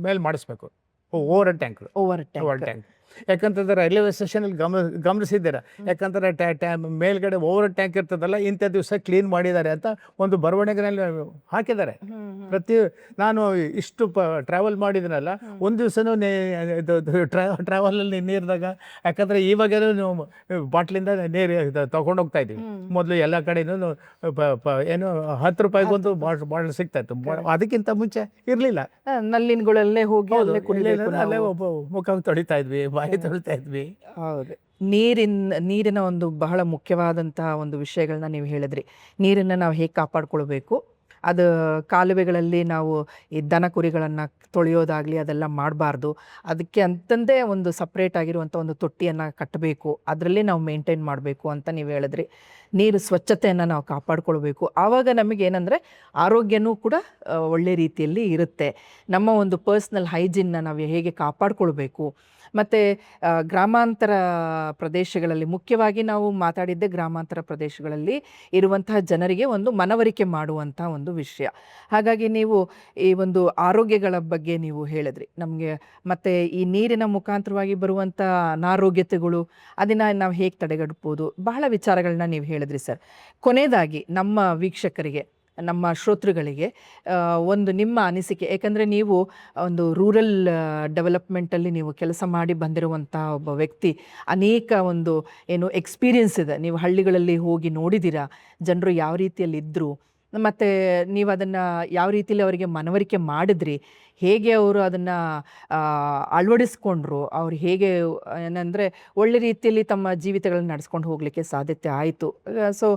ಮೇಲೆ ಮಾಡಿಸ್ಬೇಕು over tank. Over over tank. Tank ಯಾಕಂತಂದ್ರೆ ರೈಲ್ವೆ ಸ್ಟೇಷನಲ್ಲಿ ಗಮನಿಸಿದ್ದೀರಾ? ಯಾಕಂದರೆ ಮೇಲ್ಗಡೆ ಓವರ್ ಟ್ಯಾಂಕ್ ಇರ್ತದಲ್ಲ, ಇಂಥ ದಿವಸ ಕ್ಲೀನ್ ಮಾಡಿದ್ದಾರೆ ಅಂತ ಒಂದು ಬರವಣಿಗೆನಲ್ಲಿ ಹಾಕಿದ್ದಾರೆ. ನಾನು ಇಷ್ಟು ಟ್ರಾವೆಲ್ ಮಾಡಿದ್ದೀನಲ್ಲ, ಒಂದು ದಿವಸನೂ ಟ್ರಾವೆಲಲ್ಲಿ ನೀರಿದಾಗ, ಯಾಕಂದರೆ ಇವಾಗೇನೋ ನಾವು ಬಾಟ್ಲಿಂದ ನೀರು ತೊಗೊಂಡೋಗ್ತಾ ಇದ್ದೀವಿ. ಮೊದಲು ಎಲ್ಲ ಕಡೆನೂ ಏನು 10 ರೂಪಾಯಿಗೊಂದು ಬಾಟ್ಲ್ ಸಿಗ್ತಾಯಿತ್ತು. ಅದಕ್ಕಿಂತ ಮುಂಚೆ ಇರಲಿಲ್ಲ. ನಲ್ಲಿನಗಳಲ್ಲೇ ಹೋಗಿ ಅಲ್ಲೇ ಕುಡಿಬೇಕು ಅಲ್ಲೇ ನಾವು. ಮುಖ ತೊಳಿತಾ ಇದ್ವಿ, ಬಾಯಿ ತೊಳಿತಾ ಇದ್ವಿ. ಹೌದು. ನೀರಿನ ಒಂದು ಬಹಳ ಮುಖ್ಯವಾದಂತಹ ಒಂದು ವಿಷಯಗಳನ್ನ ನೀವು ಹೇಳಿದ್ರಿ. ನೀರನ್ನು ನಾವು ಹೇಗೆ ಕಾಪಾಡ್ಕೊಳ್ಬೇಕು, ಅದು ಕಾಲುವೆಗಳಲ್ಲಿ ನಾವು ಈ ದನ ಕುರಿಗಳನ್ನು ತೊಳೆಯೋದಾಗಲಿ ಅದೆಲ್ಲ ಮಾಡಬಾರ್ದು. ಅದಕ್ಕೆ ಅಂತಂದೇ ಒಂದು ಸಪ್ರೇಟ್ ಆಗಿರುವಂಥ ಒಂದು ತೊಟ್ಟಿಯನ್ನು ಕಟ್ಟಬೇಕು, ಅದರಲ್ಲಿ ನಾವು ಮೇಂಟೈನ್ ಮಾಡಬೇಕು ಅಂತ ನೀವು ಹೇಳಿದ್ರಿ. ನೀರು ಸ್ವಚ್ಛತೆಯನ್ನು ನಾವು ಕಾಪಾಡ್ಕೊಳ್ಬೇಕು. ಆವಾಗ ನಮಗೇನೆಂದರೆ ಆರೋಗ್ಯನೂ ಕೂಡ ಒಳ್ಳೆ ರೀತಿಯಲ್ಲಿ ಇರುತ್ತೆ. ನಮ್ಮ ಒಂದು ಪರ್ಸ್ನಲ್ ಹೈಜಿನ್ನ ನಾವು ಹೇಗೆ ಕಾಪಾಡ್ಕೊಳ್ಬೇಕು. ಮತ್ತು ಗ್ರಾಮಾಂತರ ಪ್ರದೇಶಗಳಲ್ಲಿ ಮುಖ್ಯವಾಗಿ ನಾವು ಮಾತಾಡಿದ್ದೆ ಗ್ರಾಮಾಂತರ ಪ್ರದೇಶಗಳಲ್ಲಿ ಇರುವಂತಹ ಜನರಿಗೆ ಒಂದು ಮನವರಿಕೆ ಮಾಡುವಂಥ ಒಂದು ವಿಷಯ. ಹಾಗಾಗಿ ನೀವು ಈ ಒಂದು ಆರೋಗ್ಯಗಳ ಬಗ್ಗೆ ನೀವು ಹೇಳಿದ್ರಿ ನಮಗೆ. ಮತ್ತು ಈ ನೀರಿನ ಮುಖಾಂತರವಾಗಿ ಬರುವಂಥ ಅನಾರೋಗ್ಯತೆಗಳು ಅದನ್ನು ನಾವು ಹೇಗೆ ತಡೆಗಟ್ಬೋದು, ಬಹಳ ವಿಚಾರಗಳನ್ನ ನೀವು ಹೇಳಿದ್ರಿ ಸರ್. ಕೊನೆಯದಾಗಿ ನಮ್ಮ ವೀಕ್ಷಕರಿಗೆ, ನಮ್ಮ ಶ್ರೋತೃಗಳಿಗೆ ಒಂದು ನಿಮ್ಮ ಅನಿಸಿಕೆ, ಏಕೆಂದರೆ ನೀವು ಒಂದು ರೂರಲ್ ಡೆವಲಪ್ಮೆಂಟಲ್ಲಿ ನೀವು ಕೆಲಸ ಮಾಡಿ ಬಂದಿರುವಂಥ ಒಬ್ಬ ವ್ಯಕ್ತಿ, ಅನೇಕ ಒಂದು ಏನು ಎಕ್ಸ್ಪೀರಿಯನ್ಸ್ ಇದೆ. ನೀವು ಹಳ್ಳಿಗಳಲ್ಲಿ ಹೋಗಿ ನೋಡಿದ್ದೀರಾ, ಜನರು ಯಾವ ರೀತಿಯಲ್ಲಿ ಇದ್ದರು, ಮತ್ತು ನೀವು ಅದನ್ನು ಯಾವ ರೀತಿಯಲ್ಲಿ ಅವರಿಗೆ ಮನವರಿಕೆ ಮಾಡಿದ್ರಿ, ಹೇಗೆ ಅವರು ಅದನ್ನು ಅಳವಡಿಸ್ಕೊಂಡ್ರು, ಅವ್ರು ಹೇಗೆ ಏನಂದರೆ ಒಳ್ಳೆ ರೀತಿಯಲ್ಲಿ ತಮ್ಮ ಜೀವಿತಗಳನ್ನು ನಡೆಸ್ಕೊಂಡು ಹೋಗಲಿಕ್ಕೆ ಸಾಧ್ಯತೆ ಆಯಿತು. ಸೊ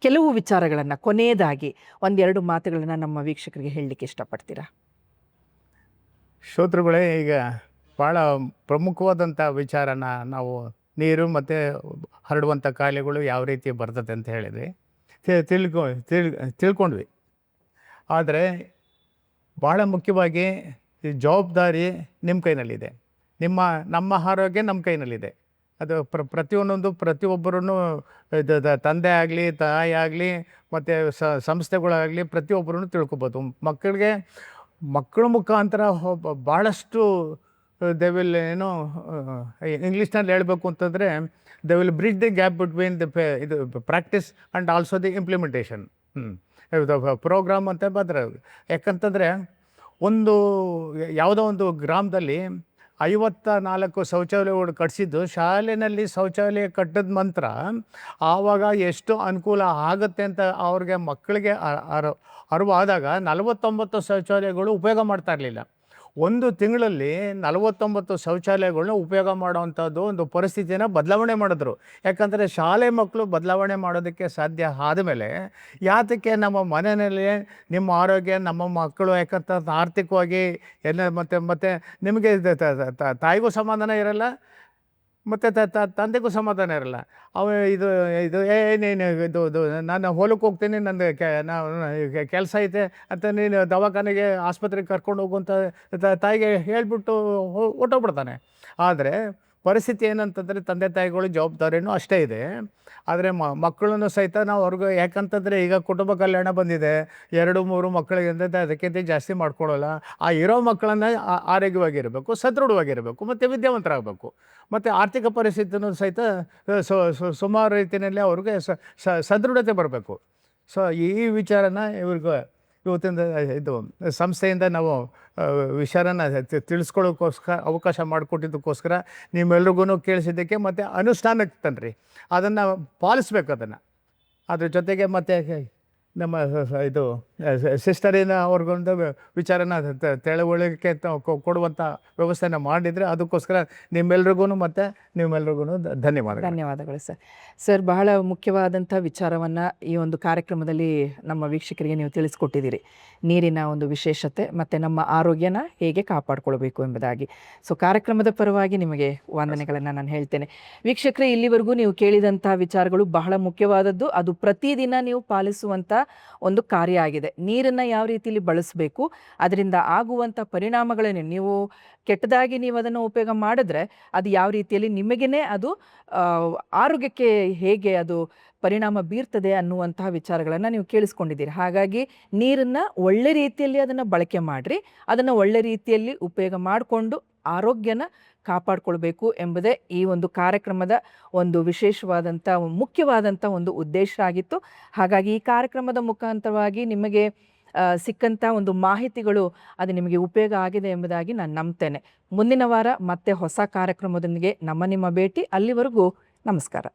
ಕೆಲವು ವಿಚಾರಗಳನ್ನು ಕೊನೆಯದಾಗಿ 1-2 ಮಾತುಗಳನ್ನು ನಮ್ಮ ವೀಕ್ಷಕರಿಗೆ ಹೇಳಲಿಕ್ಕೆ ಇಷ್ಟಪಡ್ತೀರಾ? ಶ್ರೋತೃಗಳೇ, ಈಗ ಭಾಳ ಪ್ರಮುಖವಾದಂಥ ವಿಚಾರನ ನಾವು ನೀರು ಮತ್ತು ಹರಡುವಂಥ ಕಾಯಿಲೆಗಳು ಯಾವ ರೀತಿ ಬರ್ತದೆ ಅಂತ ಹೇಳಿದ್ವಿ, ತಿಳ್ಕೊಂಡ್ವಿ. ಆದರೆ ಭಾಳ ಮುಖ್ಯವಾಗಿ ಈ ಜವಾಬ್ದಾರಿ ನಿಮ್ಮ ಕೈನಲ್ಲಿದೆ. ನಮ್ಮ ಆರೋಗ್ಯ ನಮ್ಮ ಕೈನಲ್ಲಿದೆ. ಅದು ಪ್ರತಿಯೊಬ್ಬರೂ ತಂದೆ ಆಗಲಿ, ತಾಯಿ ಆಗಲಿ, ಮತ್ತು ಸಂಸ್ಥೆಗಳಾಗಲಿ ಪ್ರತಿಯೊಬ್ಬರೂ ತಿಳ್ಕೊಬೋದು. ಮಕ್ಕಳ ಮುಖಾಂತರ ಭಾಳಷ್ಟು ದೇ ವಿಲ್ ಇಂಗ್ಲೀಷ್ನಲ್ಲಿ ಹೇಳಬೇಕು ಅಂತಂದರೆ they will bridge the gap between ಇದು practice and also the implementation. Programme ಅಂತ ಬಂದರೆ, ಯಾಕಂತಂದರೆ ಯಾವುದೋ ಒಂದು ಗ್ರಾಮದಲ್ಲಿ 54 ಶೌಚಾಲಯಗಳು ಕಟ್ಟಿಸಿದ್ದು, ಶಾಲೆಯಲ್ಲಿ ಶೌಚಾಲಯ ಕಟ್ಟಿದ ನಂತರ ಆವಾಗ ಎಷ್ಟು ಅನುಕೂಲ ಆಗುತ್ತೆ ಅಂತ ಅವ್ರಿಗೆ ಮಕ್ಕಳಿಗೆ ಅರಿವಾದಾಗ 49 ಶೌಚಾಲಯಗಳು ಉಪಯೋಗ ಮಾಡ್ತಾ ಇರಲಿಲ್ಲ. ಒಂದು ತಿಂಗಳಲ್ಲಿ 49 ಶೌಚಾಲಯಗಳನ್ನ ಉಪಯೋಗ ಮಾಡೋವಂಥದ್ದು ಒಂದು ಪರಿಸ್ಥಿತಿಯನ್ನು ಬದಲಾವಣೆ ಮಾಡಿದ್ರು. ಯಾಕಂದರೆ ಶಾಲೆ ಮಕ್ಕಳು ಬದಲಾವಣೆ ಮಾಡೋದಕ್ಕೆ ಸಾಧ್ಯ ಆದಮೇಲೆ ಯಾತಕ್ಕೆ ನಮ್ಮ ಮನೆಯಲ್ಲಿ ನಿಮ್ಮ ಆರೋಗ್ಯ, ನಮ್ಮ ಮಕ್ಕಳು, ಯಾಕಂತ ಆರ್ಥಿಕವಾಗಿ ಎಲ್ಲ ಮತ್ತು ನಿಮಗೆ ತಾಯಿಗೂ ಸಮಾಧಾನ ಇರಲ್ಲ, ಮತ್ತು ತಂದೆಗೂ ಸಮಾಧಾನ ಇರಲ್ಲ. ಇದು ನಾನು ಹೊಲಕ್ಕೆ ಹೋಗ್ತೀನಿ, ನಂದು ಕೆಲಸ ಐತೆ ಅಂತ ನೀನು ದವಾಖಾನೆಗೆ, ಆಸ್ಪತ್ರೆಗೆ ಕರ್ಕೊಂಡು ಹೋಗುವಂಥ ತಾಯಿಗೆ ಹೇಳಿಬಿಟ್ಟು ಹೊಟ್ಟೋಗ್ಬಿಡ್ತಾನೆ. ಆದರೆ ಪರಿಸ್ಥಿತಿ ಏನಂತಂದರೆ ತಂದೆ ತಾಯಿಗಳು ಜವಾಬ್ದಾರಿನೂ ಅಷ್ಟೇ ಇದೆ. ಆದರೆ ಮಕ್ಕಳನ್ನು ಸಹಿತ ನಾವು ಅವ್ರಿಗೆ, ಯಾಕಂತಂದರೆ ಈಗ ಕುಟುಂಬ ಕಲ್ಯಾಣ ಬಂದಿದೆ, 2-3 ಮಕ್ಕಳಿಗೆ ಅದಕ್ಕಿಂತ ಜಾಸ್ತಿ ಮಾಡ್ಕೊಳ್ಳೋಲ್ಲ. ಆ ಇರೋ ಮಕ್ಕಳನ್ನು ಆರೋಗ್ಯವಾಗಿರಬೇಕು, ಸದೃಢವಾಗಿರಬೇಕು, ಮತ್ತು ವಿದ್ಯಾವಂತರಾಗಬೇಕು, ಮತ್ತು ಆರ್ಥಿಕ ಪರಿಸ್ಥಿತಿನೂ ಸಹಿತ ಸುಮಾರು ರೀತಿಯಲ್ಲಿ ಅವ್ರಿಗೆ ಸದೃಢತೆ ಬರಬೇಕು. ಸೊ ಈ ವಿಚಾರನ ಇವತ್ತಿಂದ ಇದು ಸಂಸ್ಥೆಯಿಂದ ನಾವು ವಿಚಾರನ ತಿಳಿಸ್ಕೊಳ್ಳೋಕ್ಕೋಸ್ಕರ ಅವಕಾಶ ಮಾಡಿಕೊಟ್ಟಿದ್ದಕ್ಕೋಸ್ಕರ ನಿಮ್ಮೆಲ್ರಿಗೂ ಕೇಳಿಸಿದ್ದಕ್ಕೆ, ಮತ್ತು ಅನುಷ್ಠಾನಕ್ಕೆ ತನ್ನಿರಿ, ಅದನ್ನು ಪಾಲಿಸ್ಬೇಕು. ಅದ್ರ ಜೊತೆಗೆ ಮತ್ತು ನಮ್ಮ ಇದು ಸಿಸ್ಟರಿನ ಅವ್ರಿಗೊಂದು ವಿಚಾರನ ತಿಳುವಳಿಕೆ ಕೊಡುವಂಥ ವ್ಯವಸ್ಥೆನ ಮಾಡಿದರೆ ಅದಕ್ಕೋಸ್ಕರ ನಿಮ್ಮೆಲ್ರಿಗೂ ಮತ್ತು ನಿಮ್ಮೆಲ್ರಿಗೂ ಧನ್ಯವಾದಗಳು. ಧನ್ಯವಾದಗಳು ಸರ್. ಸರ್, ಬಹಳ ಮುಖ್ಯವಾದಂಥ ವಿಚಾರವನ್ನು ಈ ಒಂದು ಕಾರ್ಯಕ್ರಮದಲ್ಲಿ ನಮ್ಮ ವೀಕ್ಷಕರಿಗೆ ನೀವು ತಿಳಿಸ್ಕೊಟ್ಟಿದ್ದೀರಿ. ನೀರಿನ ಒಂದು ವಿಶೇಷತೆ ಮತ್ತು ನಮ್ಮ ಆರೋಗ್ಯನ ಹೇಗೆ ಕಾಪಾಡಿಕೊಳ್ಬೇಕು ಎಂಬುದಾಗಿ. ಸೊ ಕಾರ್ಯಕ್ರಮದ ಪರವಾಗಿ ನಿಮಗೆ ವಂದನೆಗಳನ್ನು ನಾನು ಹೇಳ್ತೇನೆ. ವೀಕ್ಷಕರೇ, ಇಲ್ಲಿವರೆಗೂ ನೀವು ಕೇಳಿದಂಥ ವಿಚಾರಗಳು ಬಹಳ ಮುಖ್ಯವಾದದ್ದು. ಅದು ಪ್ರತಿದಿನ ನೀವು ಪಾಲಿಸುವಂಥ ಒಂದು ಕಾರ್ಯ ಆಗಿದೆ. ನೀರನ್ನು ಯಾವ ರೀತಿಯಲ್ಲಿ ಬಳಸಬೇಕು, ಅದರಿಂದ ಆಗುವಂಥ ಪರಿಣಾಮಗಳೇನು, ನೀವು ಕೆಟ್ಟದಾಗಿ ನೀವು ಅದನ್ನು ಉಪಯೋಗ ಮಾಡಿದ್ರೆ ಅದು ಯಾವ ರೀತಿಯಲ್ಲಿ ನಿಮಗೇ ಅದು ಆರೋಗ್ಯಕ್ಕೆ ಹೇಗೆ ಅದು ಪರಿಣಾಮ ಬೀರ್ತದೆ ಅನ್ನುವಂತಹ ವಿಚಾರಗಳನ್ನು ನೀವು ಕೇಳಿಸ್ಕೊಂಡಿದ್ದೀರಿ. ಹಾಗಾಗಿ ನೀರನ್ನು ಒಳ್ಳೆ ರೀತಿಯಲ್ಲಿ ಅದನ್ನು ಬಳಕೆ ಮಾಡಿರಿ, ಅದನ್ನು ಒಳ್ಳೆ ರೀತಿಯಲ್ಲಿ ಉಪಯೋಗ ಮಾಡಿಕೊಂಡು ಆರೋಗ್ಯನ ಕಾಪಾಡಿಕೊಳ್ಬೇಕು ಎಂಬುದೇ ಈ ಒಂದು ಕಾರ್ಯಕ್ರಮದ ಒಂದು ವಿಶೇಷವಾದಂಥ ಮುಖ್ಯವಾದಂಥ ಒಂದು ಉದ್ದೇಶ ಆಗಿತ್ತು. ಹಾಗಾಗಿ ಈ ಕಾರ್ಯಕ್ರಮದ ಮುಖಾಂತರವಾಗಿ ನಿಮಗೆ ಸಿಕ್ಕಂಥ ಒಂದು ಮಾಹಿತಿಗಳು ಅದು ನಿಮಗೆ ಉಪಯೋಗ ಆಗಿದೆ ಎಂಬುದಾಗಿ ನಾನು ನಂಬ್ತೇನೆ. ಮುಂದಿನ ವಾರ ಮತ್ತೆ ಹೊಸ ಕಾರ್ಯಕ್ರಮದೊಂದಿಗೆ ನಿಮ್ಮ ಭೇಟಿ. ಅಲ್ಲಿವರೆಗೂ ನಮಸ್ಕಾರ.